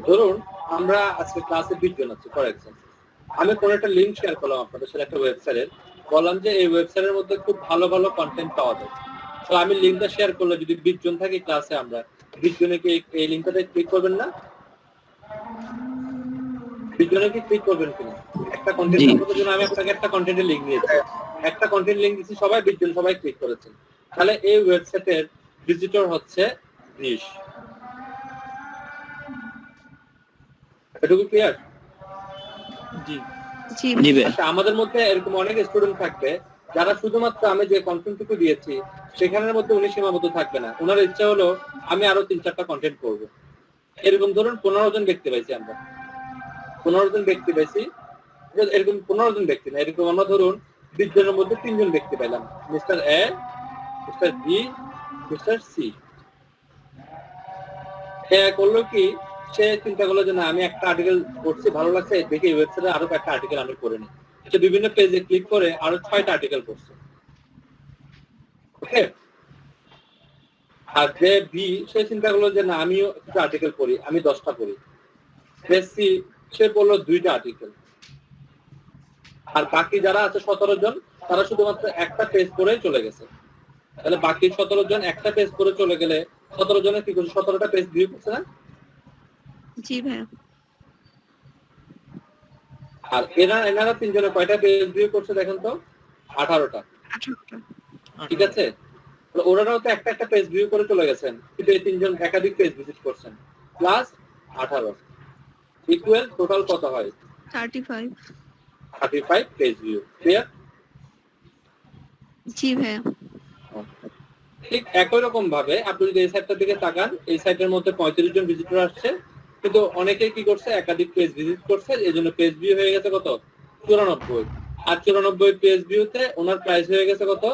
ধরুন আমরা আজকে ক্লাসে 20 জন আছি ফর এক্সাম্পল, আমি কোন একটা লিঙ্ক শেয়ার করলাম আপনাদের সাথে একটা ওয়েবসাইটের, বললাম যে এই ওয়েবসাইটের মধ্যে খুব ভালো ভালো কন্টেন্ট পাওয়া যায়। তো আমি লিঙ্কটা শেয়ার করলে যদি 20 জন থাকি ক্লাসে, আমরা 20 জনে কি এই লিঙ্কটাতে ক্লিক করবেন না? 20 জনে কি ক্লিক করবেন কিনা? একটা কন্টেন্ট সম্পর্কে জন্য আমি আপনাকে একটা কন্টেন্টের লিঙ্ক দিয়েছি, একটা কন্টেন্ট লিঙ্ক দিয়েছি, সবাই 20 জন সবাই ক্লিক করেছেন, তাহলে এই ওয়েবসাইটের ভিজিটর হচ্ছে 20। এটুকু ক্লিয়ার? জি জি জি ভাইয়া। আচ্ছা, আমাদের মধ্যে এরকম অনেক স্টুডেন্ট থাকবে যারা শুধুমাত্র আমি যে কন্টেন্টটুকু দিয়েছি সেখানের মধ্যে উনি সীমাবদ্ধ থাকবে না, ওনার ইচ্ছা হলো আমি আরো 3-4টা কন্টেন্ট করব। এরকম ধরুন 15 জন ব্যক্তি পাইছি আমরা, 15 জন ব্যক্তি পাইছি, এরকম 15 জন ব্যক্তি না, এরকম আমরা ধরুন 20 জনের মধ্যে 3 জন ব্যক্তি পেলাম, mister A, mister B, mister C. করলো কি, সে চিন্তা করলো যে না আমি একটা আর্টিকেল পড়ছি, ভালো লাগছে, দেখি ওয়েবসাইটে আরো একটা আর্টিকেল আমি পড়ে নিই। সে বিভিন্ন পেজে ক্লিক করে আরো 6টা আর্টিকেল পড়ছে। ওকে, আর যে বি সে চিন্তা করলো যে না আমিও একটা আর্টিকেল পড়ি, আমি 10টা পড়ি। সি সে পড়লো 2টা আর্টিকেল। আর বাকি যারা আছে 17 জন, তারা শুধুমাত্র একটা পেজ পড়ে চলে গেছে। তাহলে বাকি 17 জন একটা পেজ পড়ে চলে গেলে 17 জনের কি করছে, 17টা পেজ ভিউ করছে না? জি ভাইয়া। আর এনারা 3 জনে কয়টা পেজ ভিউ করছে দেখেন তো? 18টা। 18টা। ঠিক আছে, ওরাও তো একটা একটা পেজ ভিউ করে চলে গেছেন, কিন্তু এই 3 জন একাধিক পেজ ভিজিট করছেন, প্লাস 18 ইকুয়াল টোটাল কত হয়? 35 পেজ ভিউ। ক্লিয়ার? জি ভাইয়া। ঠিক একই রকম ভাবে আপনি যদি এই সাইটটার দিকে তাকান, এই সাইটের মধ্যে 35 জন ভিজিটর আসছে, কিন্তু অনেকেই কি করছে, একাধিক পেজ ভিজিট করছে, এই জন্য পেজ ভিউ হয়ে গেছে কত? 94। আর 94 পেজ ভিউতে ওনার প্রাইস হয়ে গেছে কত?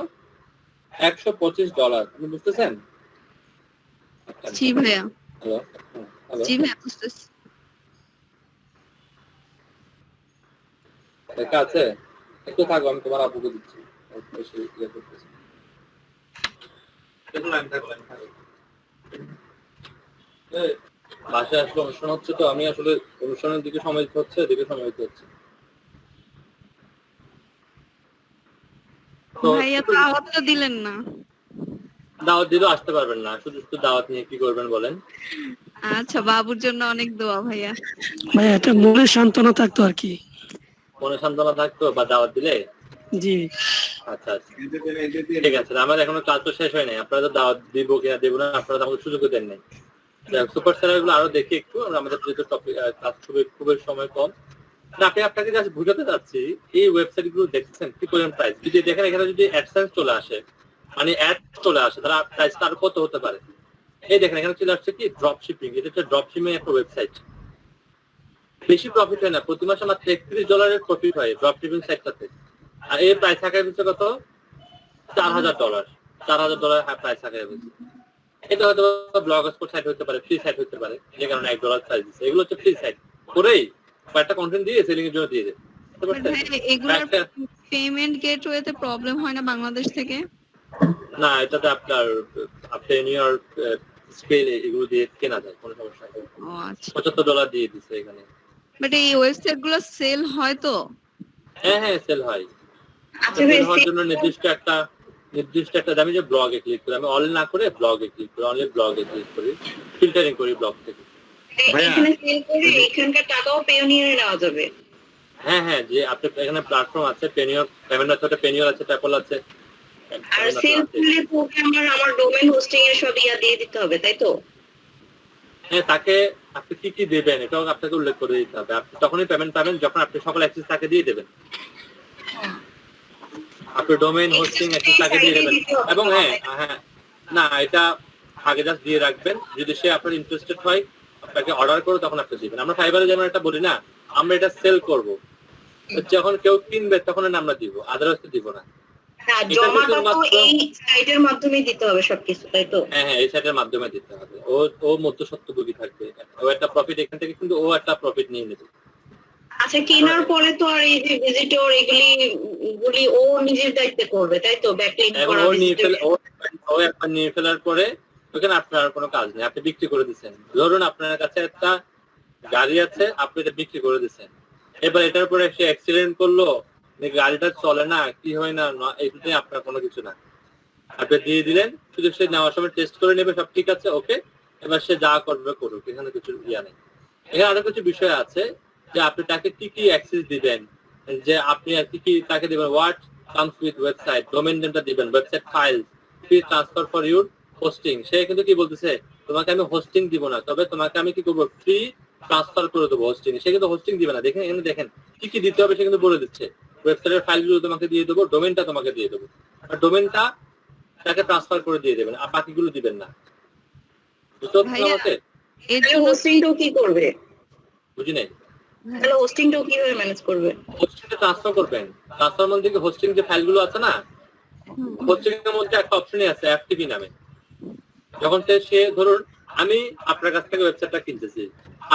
$125। আপনি বুঝতেছেন? জি ভাইয়া। হ্যালো, হ্যালো, জি ভাইয়া বুঝতেছি। দেখা আছে? একটু থাকো, আমি তোমার আপুকে দিচ্ছি। বেশি ইয়ে করতেছি। বাসায় আসলে অনুষ্ঠান হচ্ছে, তো আমি আসলে অনুষ্ঠানের দিকে সময় দিতে হচ্ছে, এদিকে সময় দিতে হচ্ছে। ভাইয়া দাওয়াত তো দিলেন না। দাওয়াত দিলেও আসতে পারবেন না, শুধু শুধু দাওয়াত নিয়ে কি করবেন বলেন? আচ্ছা, বাবুর জন্য অনেক দোয়া ভাইয়া। ভাইয়া এটা মনে সান্ত্বনা থাকতো আর কি। মনে সান্ত্বনা থাকতো বা দাওয়াত দিলে? জি আচ্ছা আচ্ছা, ঠিক আছে। আমার এখনো কাজ তো শেষ হয় নাই, আপনারা তো দাওয়াত দিব কিনা দেবো না আপনারা আমাকে সুযোগ দেন নাই। সুপার সেলার গুলো আরো দেখি একটু, আমাদের যেহেতু টপিক কাজ খুবই সময় কম। আপনাকে জাস্ট বুঝাতে চাচ্ছি, এই ওয়েবসাইট গুলো দেখছেন কি পরিমাণ প্রাইস, যদি দেখেন এখানে যদি অ্যাডসেন্স চলে আসে, মানে অ্যাড চলে আসে, তাহলে প্রাইসটা আরো কত হতে পারে। এই দেখেন এখানে চলে আসছে কি ড্রপ শিপিং, এটা হচ্ছে ড্রপ শিপিং একটা ওয়েবসাইট। বেশি প্রফিট হয় না, প্রতি মাসে মাত্র $31 প্রফিট হয় ড্রপ শিপিং সাইটটাতে। আর এর প্রাইস থাকা হচ্ছে কত? $4000। $4000 প্রাইস থাকা হচ্ছে। এটা হয়তো ব্লগ স্পট সাইট হতে পারে, ফ্রি সাইট হতে পারে, যে কারণে $1 প্রাইস দিচ্ছে। এগুলো হচ্ছে ফ্রি সাইট, করেই একটা কন্টেন্ট দিয়ে সেলিং এর জন্য দিয়ে দেয়। এগুলোর পেমেন্ট গেটওয়েতে প্রবলেম হয় না বাংলাদেশ থেকে? না, এটাতে আপনার পেনিয়র স্কেল এগুলো দিয়ে কেনা যায়, কোনো সমস্যা নেই। ও আচ্ছা। $75 দিয়ে দিচ্ছে এখানে। বাট এই ওয়েবসাইট গুলো সেল হয় তো? হ্যাঁ হ্যাঁ, সেল হয়। আচ্ছা, সেল হওয়ার জন্য নির্দিষ্ট একটা দামি যে ব্লগে ক্লিক করি, আমি অল না করে ব্লগে ক্লিক করি, অনলি ব্লগে ক্লিক করি, ফিল্টারিং করি ব্লগ থেকে। এখানে সেল করে এখানকার টাকাও পেনিয়রে নেওয়া যাবে? হ্যাঁ হ্যাঁ, যে আপনার এখানে প্ল্যাটফর্ম আছে, পেনিয়র পেমেন্ট মেথড, পেনিয়র আছে, পেপল আছে। আর সেল করলে পরে আমার ডোমেইন হোস্টিং এর সব দিয়ে দিতে হবে, তাই তো? হ্যাঁ, তাকে আপনি কি কি দেবেন এটাও আপনাকে উল্লেখ করে দিতে হবে। আপনি তখনই পেমেন্ট পাবেন যখন আপনি সকল অ্যাক্সেস তাকে দিয়ে দেবেন। আপনি ডোমেইন হোস্টিং অ্যাক্সেস তাকে দিয়ে দেবেন। এবং হ্যাঁ হ্যাঁ, না এটা আগে জাস্ট দিয়ে রাখবেন, যদি সে আপনার ইন্টারেস্টেড হয় আপনাকে অর্ডার করে তখন আপনি দিবেন। আমরা ফাইবারে যেমন একটা বলি না, আমরা এটা সেল করব, যখন কেউ কিনবে তখন আমরা দিব, আদারওয়াইজ দিব না। হ্যাঁ, এটা জমাটা তো শুধুমাত্র এই সাইটের মাধ্যমে দিতে হবে সবকিছু, তাই তো? হ্যাঁ, এই সাইটের মাধ্যমে দিতে হবে। ও মধ্যস্বত্বভোগী থাকবে। ও একটা প্রফিট এখান থেকে, কিন্তু ও একটা প্রফিট নিয়ে নেবে। আচ্ছা, কেনার পরে তো আর এই যে ভিজিটর এগুলি ও নিজের দায়িত্বে করবে, তাই তো? ব্যাকলিঙ্ক এবং করা, ও নিয়ে visitor ফেলে ও একবার নিয়ে ফেলার পরে ওখানে আপনার আর কোনো কাজ নেই, আপনি বিক্রি করে দিচ্ছেন। ধরুন আপনার কাছে একটা গাড়ি আছে, আপনি এটা বিক্রি করে দিচ্ছেন। এবার এটার উপরে সে অ্যাক্সিডেন্ট করলো, গাড়িটা চলে না, কি হয় না, এটাতে আপনার কোনো কিছু না, আপনি দিয়ে দিলেন। শুধু সে নেওয়ার সময় টেস্ট করে নেবে, সব ঠিক আছে, ওকে, এবার সে যা করবে করুক, এখানে কিছু ইয়া নেই। এখানে আরো কিছু বিষয় আছে যে আপনি তাকে কি কি অ্যাক্সেস দিবেন, যে আপনি আর কি কি তাকে দিবেন। What comes with website, domain নেমটা দিবেন, website file, free transfer for your hosting. সে কিন্তু কি বলতেছে, তোমাকে আমি হোস্টিং দিব না, তবে তোমাকে আমি কি করবো, ফ্রি ট্রান্সফার করে দেবো হোস্টিং। সে কিন্তু হোস্টিং দিবে না। দেখেন এখানে দেখেন কি কি দিতে হবে, সে কিন্তু বলে দিচ্ছে। ওয়েবসাইটের ফাইলগুলো তোমাকে দিয়ে দেবো, ডোমেইনটা তোমাকে দিয়ে দেবো, আর ডোমেইনটা তাকে ট্রান্সফার করে দিয়ে দেবেন, আর বাকিগুলো দিবেন না। বুঝতে পারছেন ভাইয়া, আমাকে? এর জন্য হোস্টিংটাও কি করবে? বুঝি নাই। তাহলে হোস্টিংটাও কিভাবে ম্যানেজ করবে? হোস্টিংটা ট্রান্সফার করবেন। ট্রান্সফার মধ্যে কি হোস্টিং যে ফাইলগুলো আছে না, হোস্টিং এর মধ্যে একটা অপশনই আছে এফটিপি নামে। যখন সে ধরুন আমি আপনার কাছ থেকে ওয়েবসাইটটা কিনতেছি,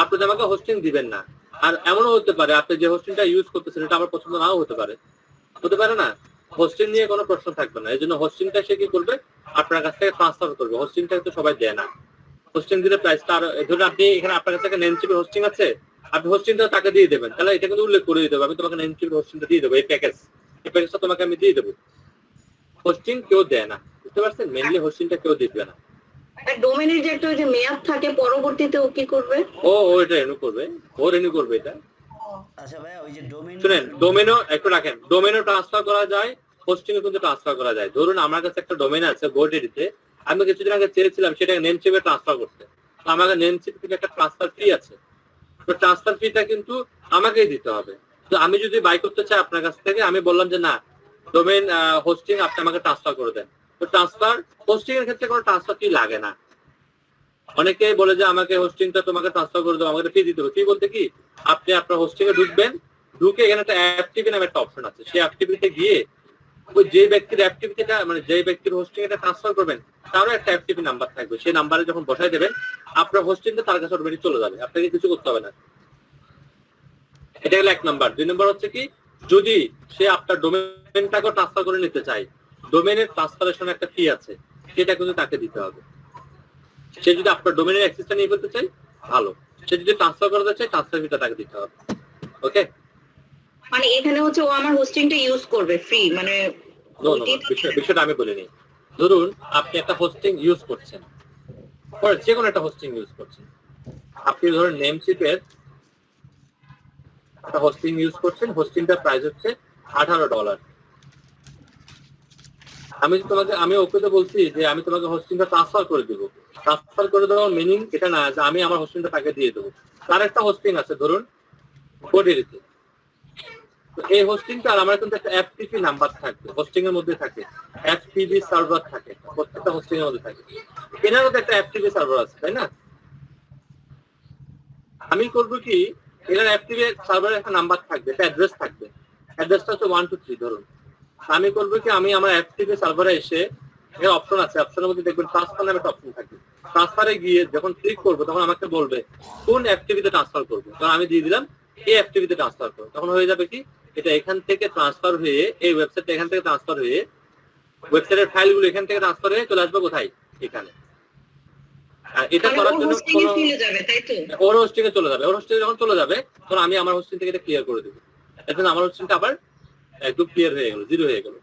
আপনি তো আমাকে হোস্টিং দিবেন না। আর এমনও হতে পারে আপনি যে হোস্টিংটা ইউজ করতেছেন এটা আমার পছন্দ নাও হতে পারে, হতে পারে না? হোস্টিং নিয়ে কোনো প্রশ্ন থাকবে না। এই জন্য হোস্টিংটা সে কি করবে, আপনার কাছ থেকে ট্রান্সফার করবে। হোস্টিংটা তো সবাই দেয় না। হোস্টিং দিলে প্রাইসটা আর, ধরুন আপনি এখানে আপনার কাছে নেমচিপের হোস্টিং আছে, আপনি হোস্টিংটা তাকে দিয়ে দেবেন, তাহলে এটা কিন্তু উল্লেখ করে দিতে হবে, আমি তোমাকে নেমচিপের হোস্টিংটা দিয়ে দেবো, এই প্যাকেজটা তোমাকে আমি দিয়ে দেবো। হোস্টিং কেউ দেয় না, বুঝতে পারছেন? মেইনলি হোস্টিংটা কেউ দিবে না। আর ডোমেনের যে একটা যে মেয়াদ থাকে, পরবর্তীতে ও কি করবে? ও এটা রেনু করবে, ও রেনু করবে এটা। আচ্ছা ভাইয়া, ওই যে ডোমেইন, শুনেন, ডোমেনও একটু রাখেন, ডোমেনও ট্রান্সফার করা যায়, হোস্টিং কিন্তু ট্রান্সফার করা যায়। ধরুন আমার কাছে একটা ডোমেন আছে গোডেডিতে, আমি কিছুদিন আগে চেয়েছিলাম সেটাকে নেমচিপে ট্রান্সফার করতে, তো আমাকে নেমচিপ থেকে একটা ট্রান্সফার ফি আছে, তো ট্রান্সফার ফিটা কিন্তু আমাকেই দিতে হবে। তো আমি যদি বাই করতে চাই আপনার কাছ থেকে, আমি বললাম যে না, ডোমেন হোস্টিং আপনি আমাকে ট্রান্সফার করে দেন, তো ট্রান্সফার হোস্টিং এর ক্ষেত্রে কোনো ট্রান্সফার ফি লাগে না। অনেকেই বলে যে আমাকে হোস্টিংটা তোমাকে ট্রান্সফার করে দেবো, আমাকে ফি দিতে হবে। ফি বলতে কি, আপনি আপনার হোস্টিং এ ঢুকবেন, ঢুকে এখানে একটা অ্যাপটিভি নামে একটা অপশন আছে, সেই অ্যাপটিভিতে গিয়ে ওই যে ব্যক্তির অ্যাপটিভিটিটা, মানে যে ব্যক্তির হোস্টিং এটা ট্রান্সফার করবেন, তারও একটা অ্যাপটিভি নাম্বার থাকবে। সেই নাম্বারে যখন বসাই দেবেন, আপনার হোস্টিংটা তার কাছে অটোমেটিক চলে যাবে, আপনাকে কিছু করতে হবে না। এটা হলো 1 নাম্বার। 2 নাম্বার হচ্ছে কি, যদি সে আপনার ডোমেইনটাকে ট্রান্সফার করে নিতে চায়, ডোমেইনের ট্রান্সফারেশন একটা ফি আছে, সেটা কিন্তু তাকে দিতে হবে। সে যদি আপনার ডোমেইনের অ্যাক্সেসটা নিয়ে ফেলতে চায়, ভালো। সে যদি ট্রান্সফার করতে চায়, ট্রান্সফার ফিটা তাকে দিতে হবে। ওকে, মানে এখানে হচ্ছে ও আমার হোস্টিংটা ইউজ করবে ফ্রি, মানে বিষয়টা আমি বলিনি। ধরুন আপনি একটা হোস্টিং ইউজ করছেন, যে কোনো একটা হোস্টিং ইউজ করছেন, আপনি ধরুন নেমচিপের একটা হোস্টিং ইউজ করছেন, হোস্টিংটার প্রাইস হচ্ছে $18। আমি ওকে তো বলছি যে আমি তোমাকে হোস্টিংটা ট্রান্সফার করে দেবো। ট্রান্সফার করে দেওয়ার মিনিং এটা না যে আমি আমার হোস্টিংটা তাকে দিয়ে দেবো। তার একটা হোস্টিং আছে ধরুন কোডেরিতে, তো এই হোস্টিংটা আর আমার কিন্তু একটা এফটিপি নাম্বার থাকবে, হোস্টিং এর মধ্যে থাকে, এফটিপি সার্ভার থাকে, প্রত্যেকটা হোস্টিং এর মধ্যে থাকে। এনারও তো একটা এফটিপি সার্ভার আছে, তাই না? আমি করবো কি, এখানে এফটিপি সার্ভারের একটা নাম্বার থাকবে, একটা অ্যাড্রেস থাকবে, অ্যাড্রেসটা হচ্ছে 1 2 3 ধরুন। আমি করবো কি, আমি আমার এফটিপি সার্ভারে এসে, এর অপশন আছে, অপশনের মধ্যে দেখবেন ট্রান্সফার নামে একটা অপশন থাকবে। ট্রান্সফারে গিয়ে যখন ক্লিক করবো, তখন আমাকে বলবে কোন এফটিপিতে ট্রান্সফার করবো, তখন আমি দিয়ে দিলাম এই এফটিপিতে ট্রান্সফার করবো। তখন হয়ে যাবে কি, এটা এখান থেকে ট্রান্সফার হয়ে, এই ওয়েবসাইট এখান থেকে ট্রান্সফার হয়ে, ওয়েবসাইটের ফাইলগুলো এখান থেকে ট্রান্সফার হয়ে চলে আসবে কোথায়, এখানে। আর এটা করার জন্য ওর হোস্টিং এ চলে যাবে। ওর হোস্টিং যখন চলে যাবে, তখন আমি আমার হোস্টিং থেকে এটা ক্লিয়ার করে দেবো। এর জন্য আমার হোস্টিংটা আবার একদম ক্লিয়ার হয়ে গেল, জিরো হয়ে গেল।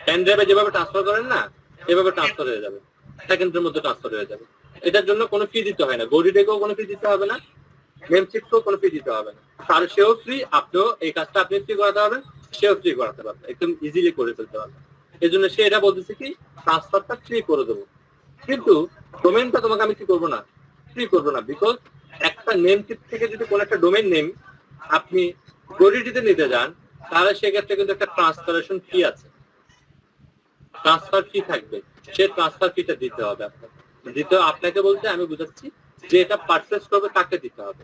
পেন ড্রাইভে যেভাবে ট্রান্সফার করেন না, এভাবে ট্রান্সফার হয়ে যাবে, সেকেন্ডের মধ্যে ট্রান্সফার হয়ে যাবে। এটার জন্য কোনো ফি দিতে হয় না, গড়িটেকেও কোনো ফি দিতে হবে না, নেমচিপকেও কোনো ফি দিতে হবে না। আর সেও ফ্রি, আপনিও এই কাজটা আপনি ফ্রি করাতে পারবেন, সেও ফ্রি করাতে পারবেন, একদম ইজিলি করে ফেলতে পারবেন। এই জন্য সে এটা বলতেছে কি, ট্রান্সফারটা ফ্রি করে দেবো, কিন্তু ডোমেইনটা তোমাকে আমি কি করবো না, ফ্রি করবো না। বিকজ একটা নেমচিপ থেকে যদি কোনো একটা ডোমেইন নেম আপনি গড়িটিতে নিতে যান, তাহলে সেক্ষেত্রে কিন্তু একটা ট্রান্সফারেশন ফি আছে, ট্রান্সফার ফি থাকবে, সে ট্রান্সফার ফিটা দিতে হবে আপনাকে। আপনাকে বলতে আমি বুঝাচ্ছি যে এটা পারচেজ করবে তাকে দিতে হবে।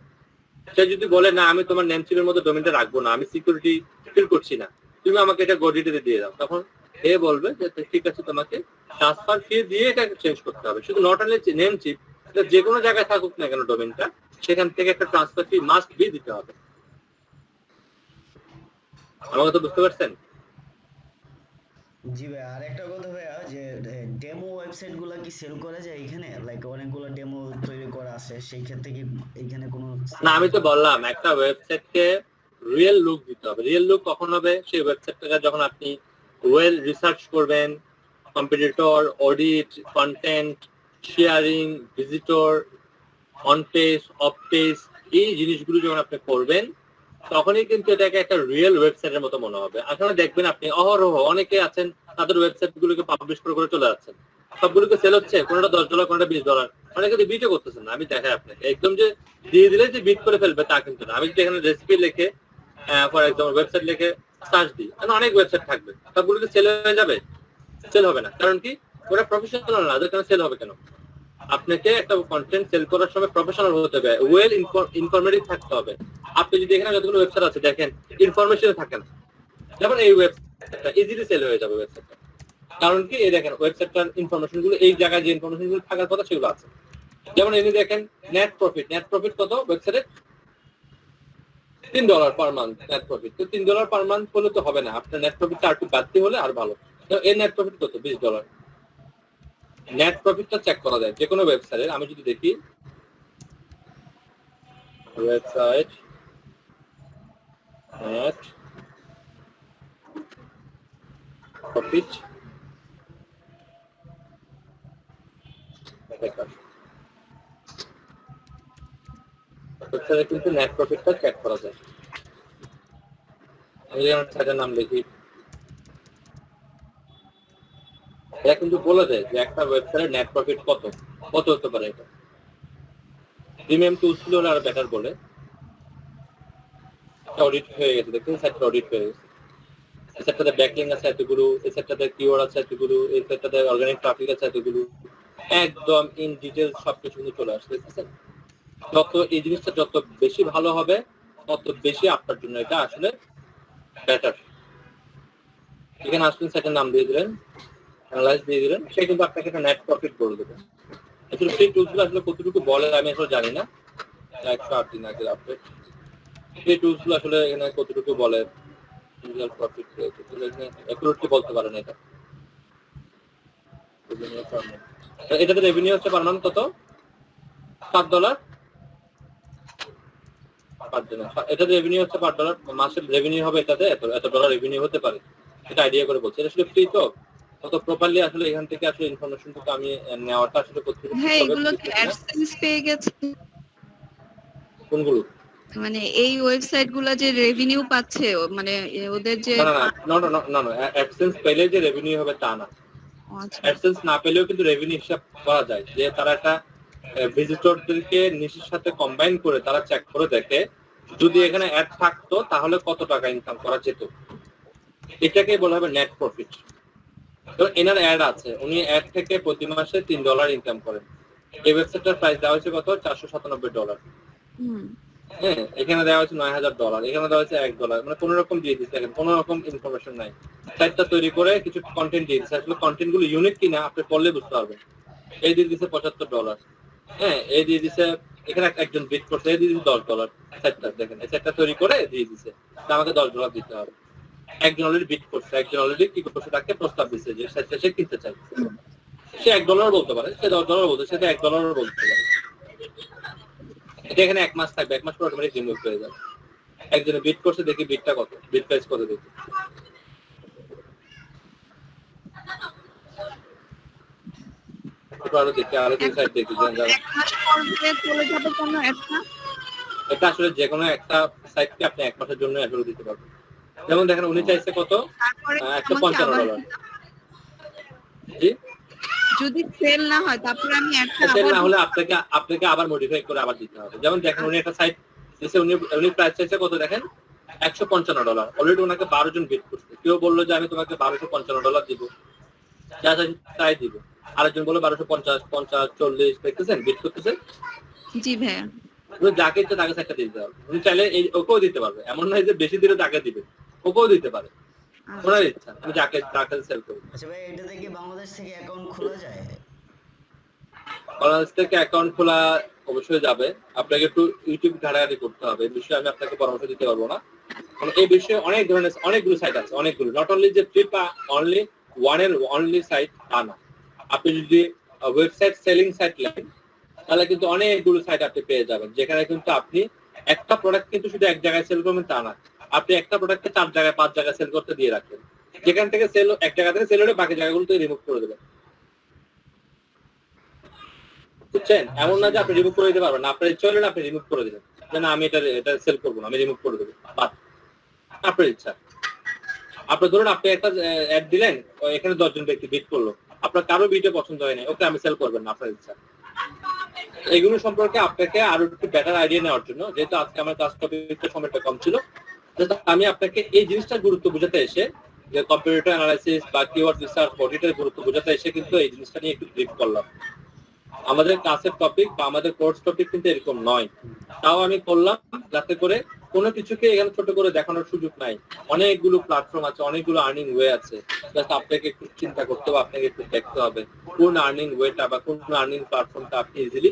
সে যদি বলে না আমি তোমার নেমচিপের মধ্যে ডোমেইনটা রাখবো না, আমি সিকিউরিটি ফিল করছি না, তুমি আমাকে এটা গডিটিতে দিয়ে দাও, তখন এ বলবে যে ঠিক আছে তোমাকে ট্রান্সফার ফি দিয়ে এটাকে চেঞ্জ করতে হবে। শুধু নট অনলি নেম চিপ, যে কোনো জায়গায় থাকুক না কেন ডোমেইনটা, সেখান থেকে একটা ট্রান্সফার ফি মাস্ট বি দিতে হবে। আমার কথা বুঝতে পারছেন? জি ভাই, আর একটা কথা ভাইয়া, যে ডেমো ওয়েবসাইট গুলা কি সেল করা যায় এখানে? লাইক অনেকগুলো ডেমো তৈরি করা আছে, সেই ক্ষেত্রে কি এখানে কোনো না, আমি তো বললাম একটা ওয়েবসাইটকে রিয়েল লুক দিতে হবে। রিয়েল লুক কখন হবে? সেই ওয়েবসাইটটাকে যখন আপনি ওয়েল রিসার্চ করবেন, competitor, audit, content, sharing, visitor, on page, of page, এই জিনিসগুলো যখন আপনি করবেন, তখনই কিন্তু এটাকে একটা রিয়েল ওয়েবসাইটের মতো মনে হবে। আসলে দেখবেন আপনি অহরহ অনেকে আছেন তাদের ওয়েবসাইট গুলোকে পাবলিশ করে চলে যাচ্ছেন, সবগুলোকে সেল হচ্ছে, কোনটা $10, কোনটা $20, অনেকে তো বিটও করতেছেন না। আমি দেখাই আপনাকে, একদম যে দিয়ে দিলে যে বিট করে ফেলবে তা কিন্তু না। আমি যদি এখানে রেসিপি লিখে ফর এক্সাম্পল ওয়েবসাইট লিখে সার্চ দিই, কারণ অনেক ওয়েবসাইট থাকবে, সবগুলোকে সেল হয়ে যাবে? সেল হবে না। কারণ কি? ওরা প্রফেশনাল না, ওদের কেন সেল হবে কেন? আপনাকে একটা কন্টেন্ট সেল করার সময় প্রফেশনাল হতে হবে, ওয়েল ইনফরমেটিভ থাকতে হবে। আপনি যদি এখানে যতগুলো ওয়েবসাইট আছে দেখেন ইনফরমেশন থাকে না, যেমন এই ওয়েবসাইটটা ইজিলি সেল হয়ে যাবে ওয়েবসাইটটা। কারণ কি? এই দেখেন ওয়েবসাইটটার ইনফরমেশন গুলো এই জায়গায় যে ইনফরমেশন গুলো থাকার কথা সেগুলো আছে। যেমন এনে দেখেন নেট প্রফিট কত ওয়েবসাইটে? $3 পার মান্থ নেট প্রফিট। তো $3 পার মান্থ হলে তো হবে না, আপনার নেট প্রফিটটা আর একটু বাড়তি হলে আর ভালো। তো এর নেট প্রফিট কত? $20। নেট প্রফিটটা চেক করা যায় যে কোনো ওয়েবসাইটে। আমি যদি দেখি ওয়েবসাইট নেট প্রফিট, ওয়েবসাইটে কিন্তু নেট প্রফিটটা চেক করা যায়। আমি যেমন সাইটের নাম লিখি, এটা কিন্তু বলে দেয় যে একটা ওয়েবসাইটের নেট প্রফিট কত হতে পারে। এটা প্রিমিয়াম টুলস গুলো আরো বেটার বলে। অডিট হয়ে গেছে, দেখুন সাইটটা অডিট হয়ে গেছে। এই সাইটটাতে ব্যাকলিংক আছে এতগুলো, এই সাইটটাতে কিওয়ার্ড আছে এতগুলো, এই সাইটটাতে অর্গানিক ট্রাফিক আছে এতগুলো, একদম ইন ডিটেইলস সবকিছু কিন্তু চলে আসছে। দেখছেন? যত এই জিনিসটা যত বেশি ভালো হবে তত বেশি আপনার জন্য এটা আসলে বেটার। এখানে আসলে সাইটের নাম দিয়ে দিলেন, অ্যানালাইজ দিয়ে দিলেন, সে কিন্তু আপনাকে একটা নেট প্রফিট বলে দেবে। আসলে সেই টুলসগুলো আসলে কতটুকু বলে আমি আসলে জানি না, 108 দিন আগের আপডেট। সেই টুলসগুলো আসলে এখানে কতটুকু বলে প্রফিট অ্যাকুরেটলি বলতে পারে না। এটাতে রেভিনিউ হচ্ছে পার মান্থ কত? $7 পার দিন। এটাতে রেভিনিউ হচ্ছে $8 মাসের রেভিনিউ হবে, এটাতে এত ডলার রেভিনিউ হতে পারে। এটা আইডিয়া করে বলছি। এটা আসলে ফ্রি তো, তত প্রপারলি আসলে এখান থেকে আসলে ইনফরমেশনটুকু আমি নেওয়াটা আসলে কতটুকু হ্যাঁ, এগুলো কি অ্যাডসেন্স পেয়ে গেছে? কোনগুলো? মানে এই ওয়েবসাইট গুলা যে রেভিনিউ পাচ্ছে, মানে ওদের যে না, অ্যাডসেন্স পেলে যে রেভিনিউ হবে তা না। আচ্ছা, অ্যাডসেন্স না পেলেও কিন্তু রেভিনিউ হিসাব করা যায়, যে তারা একটা ভিজিটরদেরকে নিচের সাথে কম্বাইন করে তারা চেক করে দেখে যদি এখানে অ্যাড থাকতো তাহলে কত টাকা ইনকাম করা যেত। এটাকে বলা হবে নেট প্রফিট। তো এনার অ্যাড আছে, উনি অ্যাড থেকে প্রতি মাসে $3 ইনকাম করেন। এই ওয়েবসাইটটার প্রাইস দেওয়া হয়েছে কত? $497। হ্যাঁ, এখানে দেওয়া হয়েছে $9000, এখানে দেওয়া হয়েছে $1, মানে কোন রকম দিয়ে দিচ্ছে, কোন রকম ইনফরমেশন নাই। সাইটটা তৈরি করে কিছু কন্টেন্ট দিয়ে দিচ্ছে, আসলে কন্টেন্ট গুলো ইউনিক কিনা আপনি পড়লে বুঝতে পারবেন। এই দিয়ে দিচ্ছে $75। হ্যাঁ, এই দিয়ে দিচ্ছে, এখানে একজন বিট করছে, এই দিয়ে দিচ্ছে $10। সাইটটা দেখেন, এই সাইটটা তৈরি করে দিয়ে দিচ্ছে, আমাকে $10 দিতে হবে। একজন অলরেডি বিট করছে, একজন অলরেডি কি করছে, তাকে প্রস্তাব দিচ্ছে যে সাইটটা সে কিনতে চায়। সে $1 বলতে পারে, সে $10 বলতে, সে $1 বলতে পারে। এটা এখানে 1 মাস থাকবে, 1 মাস পর অটোমেটিক রিমুভ হয়ে যাবে। একজনে বিট করছে, দেখি বিটটা কত, বিট প্রাইস কত দেখি। আরো দেখি, আরো দুই সাইড দেখি। এটা আসলে যে কোনো একটা সাইটকে আপনি 1 মাসের জন্য আসলে দিতে পারবেন। যেমন দেখেন উনি চাইছে কত? $155। জি, যদি সেল না হয় তারপরে আমি একটা সেল না হলে আপনাকে আবার মডিফাই করে আবার দিতে হবে। যেমন দেখেন উনি একটা সাইট দিয়েছে, উনি প্রাইস চাইছে কত দেখেন? $155। অলরেডি ওনাকে 12 জন বিট করছে। কেউ বললো যে আমি তোমাকে $1255 দিব, যা তাই দিব। আরেকজন বললো 1250, 50, 40, দেখতেছেন বিট করতেছে। জি ভাইয়া, উনি যাকে ইচ্ছে তাকে সাইটটা দিতে হবে। উনি চাইলে ওকেও দিতে পারবে, এমন নয় যে বেশি দিলে তাকে দিবে, ওকেও দিতে পারে। ওনার ইচ্ছা আমি যাকে সেল করবো। আচ্ছা ভাই, এটাতে কি বাংলাদেশ থেকে অ্যাকাউন্ট খোলা যায়? বাংলাদেশ থেকে অ্যাকাউন্ট খোলা অবশ্যই যাবে, আপনাকে একটু ইউটিউব ঘাটাঘাটি করতে হবে, এই বিষয়ে আমি আপনাকে পরামর্শ দিতে পারবো না। কারণ এই বিষয়ে অনেক ধরনের অনেকগুলো সাইট আছে, অনেকগুলো, নট অনলি যে ফ্লিপ অনলি অনলি সাইট তা না। আপনি যদি ওয়েবসাইট সেলিং সাইট লেখেন তাহলে কিন্তু অনেকগুলো সাইট আপনি পেয়ে যাবেন, যেখানে কিন্তু আপনি একটা প্রোডাক্ট কিন্তু শুধু এক জায়গায় সেল করবেন তা না, আপনি একটা প্রোডাক্টকে 4 জায়গায় 5 জায়গায় সেল করতে দিয়ে রাখবেন, যেখান থেকে সেল এক জায়গা থেকে সেল হলে বাকি জায়গাগুলো থেকে রিমুভ করে দেবেন, বুঝছেন? এমন না যে আপনি রিমুভ করে দিতে পারবেন না, আপনার ইচ্ছা হলে আপনি রিমুভ করে দিবেন, যে না আমি এটা সেল করবো না, আমি রিমুভ করে দেবো, আপনার ইচ্ছা। আপনার ধরুন আপনি একটা অ্যাড দিলেন, এখানে 10 জন ব্যক্তি বিট করলো, আপনার কারো বিটে পছন্দ হয় না, ওকে আমি সেল করবেন না, আপনার ইচ্ছা। এগুলো সম্পর্কে আপনাকে আরো একটু বেটার আইডিয়া নেওয়ার জন্য, যেহেতু আজকে আমার ক্লাস টপিকের সময়টা কম ছিল, আমি আপনাকে এই জিনিসটার গুরুত্ব বোঝাতে এসে, যে কম্পিউটার অ্যানালাইসিস বা কিওয়ার্ড রিসার্চ অডিটের গুরুত্ব বোঝাতে এসে কিন্তু এই জিনিসটা নিয়ে একটু ব্রিফ করলাম। আমাদের ক্লাসের টপিক বা আমাদের কোর্স টপিক কিন্তু এরকম নয়, তাও আমি করলাম যাতে করে কোনো কিছুকে এখানে ছোট করে দেখানোর সুযোগ নাই। অনেকগুলো প্ল্যাটফর্ম আছে, অনেকগুলো আর্নিং ওয়ে আছে, জাস্ট আপনাকে একটু চিন্তা করতে হবে, আপনাকে একটু দেখতে হবে কোন আর্নিং ওয়েটা বা কোন আর্নিং প্ল্যাটফর্মটা আপনি ইজিলি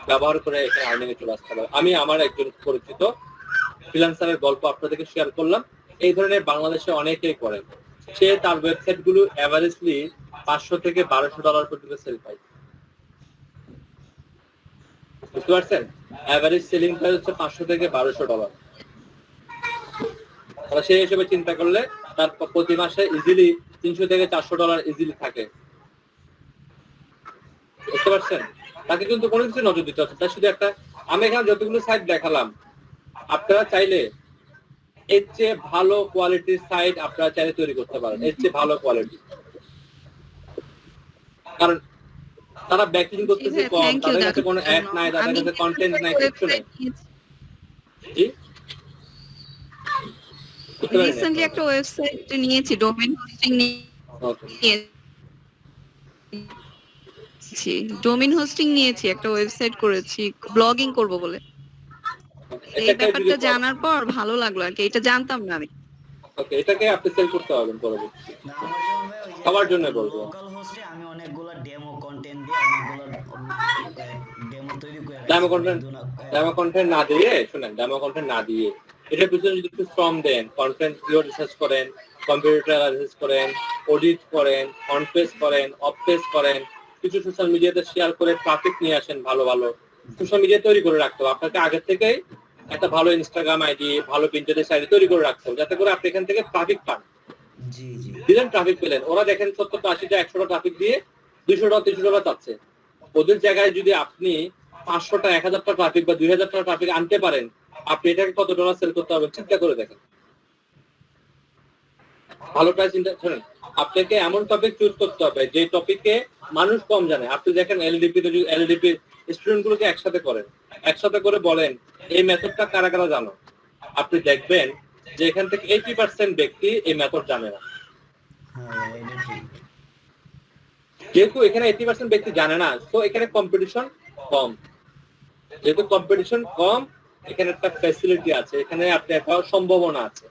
ব্যবহার করে এখানে আর্নিং এ চলে আসতে পারবেন। আমি আমার একজন পরিচিত ফ্রিল্যান্সারের গল্প আপনাদেরকে শেয়ার করলাম, এই ধরনের বাংলাদেশে অনেকেই করে। সে তার ওয়েবসাইট গুলো এভারেজলি $500 থেকে $1200 পর্যন্ত সেল পায়, বুঝতে পারছেন? এভারেজ সেলিং প্রাইস হচ্ছে $500 থেকে $1200। সেই হিসেবে চিন্তা করলে তার প্রতি মাসে ইজিলি $300 থেকে $400 ইজিলি থাকে, বুঝতে পারছেন? তাকে কিন্তু কোনো কিছু নজর দিতে হচ্ছে, তার শুধু একটা, আমি এখানে যতগুলো সাইট দেখালাম, আপনারা চাইলে এর চেয়ে ভালো কোয়ালিটির সাইট আপনারা চাইলে তৈরি করতে পারেন, এর চেয়ে ভালো কোয়ালিটি, কারণ তারা ব্যাকিং করতেছে কম, তাদের কাছে কোনো অ্যাড নাই, তাদের কাছে কন্টেন্ট নাই, কিছু নাই। জি, রিসেন্টলি একটা ওয়েবসাইট নিয়েছি, ডোমেইন হোস্টিং নিয়েছি, একটা ওয়েবসাইট করেছি, ব্লগিং করব বলে। এই ব্যাপারটা জানার পর ভালো লাগলো আর কি, এটা জানতাম না আমি। ওকে, এটাকে আপনি সেল করতে পারবেন পরবর্তী। না, আমার যেমন ভাই ওই যে সবার জন্য বলবো, লোকাল হোস্টে আমি অনেকগুলো ডেমো কন্টেন্ট দিয়ে অনেকগুলো ডেমো তৈরি করে ডেমো কন্টেন্ট না দিয়ে, শুনেন, ডেমো কন্টেন্ট না দিয়ে এটার পিছনে যদি একটু শ্রম দেন, কন্টেন্ট কিওয়ার্ড রিসার্চ করেন, কম্পিউটার অ্যানালাইসিস করেন, অডিট করেন, অন পেজ করেন, অফ পেজ করেন, কিছু সোশ্যাল মিডিয়াতে শেয়ার করে ট্রাফিক নিয়ে আসেন, ভালো ভালো সোশ্যাল মিডিয়া তৈরি করে রাখতে হবে। আপনাকে আগে থেকেই একটা ভালো ইনস্টাগ্রাম আইডি, ভালো পিন্টারেস্ট আইডি তৈরি করে রাখতে হবে, যাতে করে আপনি এখান থেকে ট্রাফিক পান। দিলেন, ট্রাফিক পেলেন, ওরা দেখেন 70টা 80টা 100টা ট্রাফিক দিয়ে $200 $300 চাচ্ছে, ওদের জায়গায় যদি আপনি 500টা 1000টা ট্রাফিক বা 2000টা ট্রাফিক আনতে পারেন, আপনি এটাকে কত ডলার সেল করতে হবে চিন্তা করে দেখেন। ভালো প্রাইস চিন্তা করেন, আপনাকে এমন টপিক চুজ করতে হবে যে টপিকে মানুষ কম জানে। আপনি দেখেন এলডিপি স্টুডেন্ট গুলোকে একসাথে করে বলেন এই মেথডটা কারা কারা জানো, আপনি দেখবেন যে এখান থেকে 80% ব্যক্তি এই মেথড জানে না। যেহেতু এখানে 80% ব্যক্তি জানে না, তো এখানে কম্পিটিশন কম, যেহেতু কম্পিটিশন কম এখানে একটা ফ্যাসিলিটি আছে, এখানে আপনি একটা সম্ভাবনা আছে।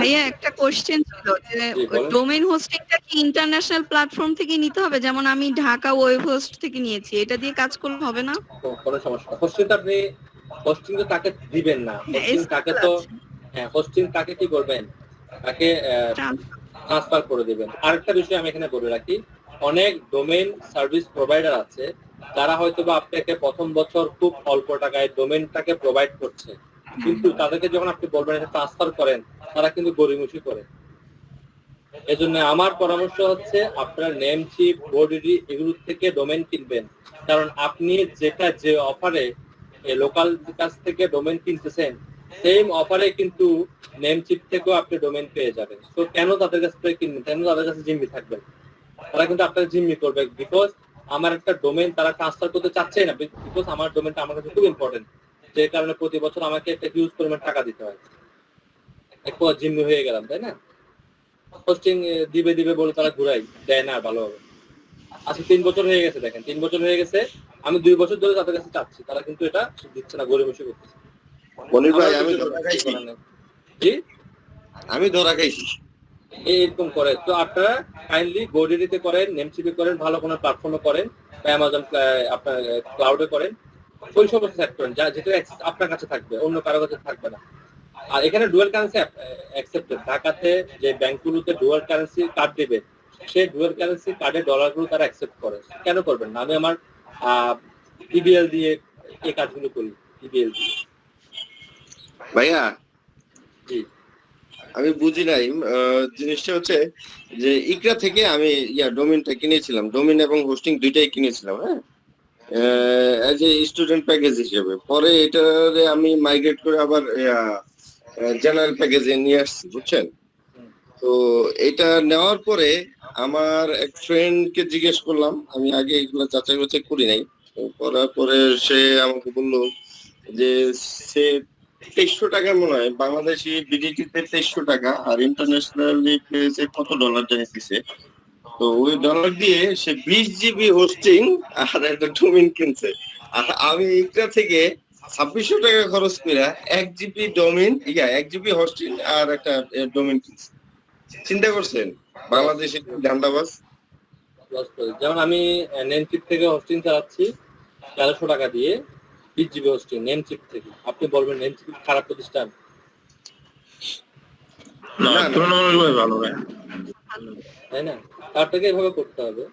ভাইয়া একটা কোশ্চেন ছিল যে ডোমেইন হোস্টিংটা কি ইন্টারন্যাশনাল প্ল্যাটফর্ম থেকে নিতে হবে? যেমন আমি ঢাকা ওয়েব হোস্ট থেকে নিয়েছি, এটা দিয়ে কাজ করলে হবে না? কোনো সমস্যা না, হোস্টিং তো তাকে দিবেন না, হোস্টিং তাকে কি করবেন, তাকে ট্রান্সফার করে দিবেন। আরেকটা বিষয় আমি এখানে বলে রাখি, অনেক ডোমেইন সার্ভিস প্রোভাইডার আছে যারা হয়তো বা আপনাকে প্রথম বছর খুব অল্প টাকায় ডোমেইনটাকে প্রোভাইড করছে, কিন্তু তাদেরকে যখন আপনি বলবেন এটা ট্রান্সফার করেন, তারা কিন্তু গরিমসি করে। এজন্য আমার পরামর্শ হচ্ছে আপনারা নেমচিপ, গোডিডি এগুলো থেকে ডোমেইন কিনবেন, কারণ আপনি যে অফারে লোকাল কাছ থেকে ডোমেইন কিনতেছেন, সেম অফারে কিন্তু নেমচিপ থেকেও আপনি ডোমেইন পেয়ে যাবেন। তো কেন তাদের কাছ থেকে কিনবেন, কেন তাদের কাছে জিম্মি থাকবেন? তারা কিন্তু আপনাকে জিম্মি করবে, বিকজ আমার একটা ডোমেইন তারা ট্রান্সফার করতে চাচ্ছে না, বিকজ আমার ডোমেইনটা আমার কাছে খুব ইম্পর্টেন্ট, যে কারণে প্রতি বছর আমাকে একটা হিউজ পরিমাণ টাকা দিতে হয়, একটু জিম্মি হয়ে গেলাম, তাই না? হোস্টিং দিবে বলে তারা ঘুরাই দেয় না ভালোভাবে। আচ্ছা 3 বছর হয়ে গেছে, দেখেন 3 বছর হয়ে গেছে, আমি 2 বছর ধরে তাদের কাছে চাচ্ছি, তারা কিন্তু এটা দিচ্ছে না, গরিমসি করতেছে। মনির ভাই, আমি জি আমি ধরা খাইছি। এরকম করে। তো আপনারা কাইন্ডলি গোডিডিতে করেন, নেমসিপি করেন, ভালো কোনো প্ল্যাটফর্মে করেন বা অ্যামাজন আপনার ক্লাউডে করেন, ওই সমস্ত সেট করেন যেটা অ্যাক্সেস আপনার কাছে থাকবে, অন্য কারো কাছে থাকবে না। আর এখানে ডুয়াল কারেন্সি অ্যাকসেপ্টেড। ঢাকাতে যে ব্যাংকগুলোতে ডুয়াল কারেন্সি কার্ড দেবে, সেই ডুয়াল কারেন্সি কার্ডে ডলারগুলো তারা অ্যাকসেপ্ট করে। কেন করবেন না? আমি আমার ইবিএল দিয়ে এই কাজগুলো করি, ইবিএল দিয়ে। ভাইয়া জি আমি বুঝি নাই, জিনিসটা হচ্ছে যে ইকরা থেকে আমি ডোমেইনটা কিনেছিলাম, ডোমেইন এবং হোস্টিং দুইটাই কিনেছিলাম, হ্যাঁ, অ্যাজ এ স্টুডেন্ট প্যাকেজ হিসেবে। পরে এটারে আমি মাইগ্রেট করে আবার জেনারেল প্যাকেজে নিয়ে আসছি, বুঝছেন? তো এটা নেওয়ার পরে আমার এক ফ্রেন্ডকে জিজ্ঞেস করলাম, আমি আগে এগুলো যাচাই বাছাই করি নাই। তো করার পরে সে আমাকে বললো যে সে 2300 টাকা মনে হয় বাংলাদেশি বিডিটিতে 2300 টাকা, আর ইন্টারন্যাশনাল কত ডলার জানি দিছে। তো ওই ডলার দিয়ে সে 20 জিবি হোস্টিং আর একটা ডোমেইন কিনছে। আর আমি এটা থেকে 2600 টাকা খরচ করে 1 জিবি ডোমেইন 1 জিবি হোস্টিং আর একটা ডোমেইন কিনছি। চিন্তা করছেন বাংলাদেশে ধান্দাবাজ। যেমন আমি নেমচিপ থেকে হোস্টিং চালাচ্ছি 1300 টাকা দিয়ে, 20 জিবি হোস্টিং নেমচিপ থেকে। আপনি বলবেন নেমচিপ খারাপ প্রতিষ্ঠান? না, তুলনামূলকভাবে ভালো ভাই। তাই না? তার থেকে এভাবে করতে হবে।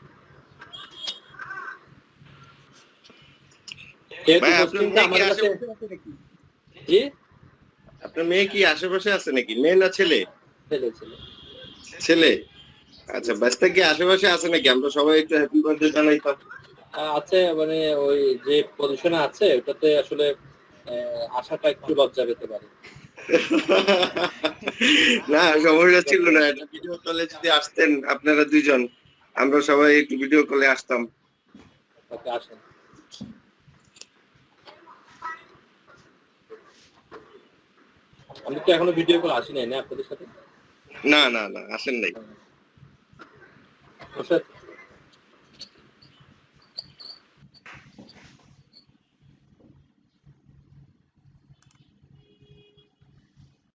ভাই আপনার মেয়ে কি আশেপাশে আছে নাকি? জি আপনার মেয়ে কি আশেপাশে আছে নাকি? মেয়ে না ছেলে? ছেলে ছেলে ছেলে। আচ্ছা, বাচ্চা কি আশেপাশে আছে নাকি? আমরা সবাই একটু হ্যাপি বার্থডে জানাইতাম। আছে, মানে ওই যে পজিশনে আছে ওটাতে আসলে আশাটা একটু লজ্জা পেতে পারে। না, সমস্যা ছিল না, এটা ভিডিও কলে যদি আসতেন আপনারা দুইজন, আমরা সবাই একটু ভিডিও কলে আসতাম। ওকে আসেন। আমি তো এখনো ভিডিও কল আসি নাই না আপনাদের সাথে। না না না, আসেন নাই। আচ্ছা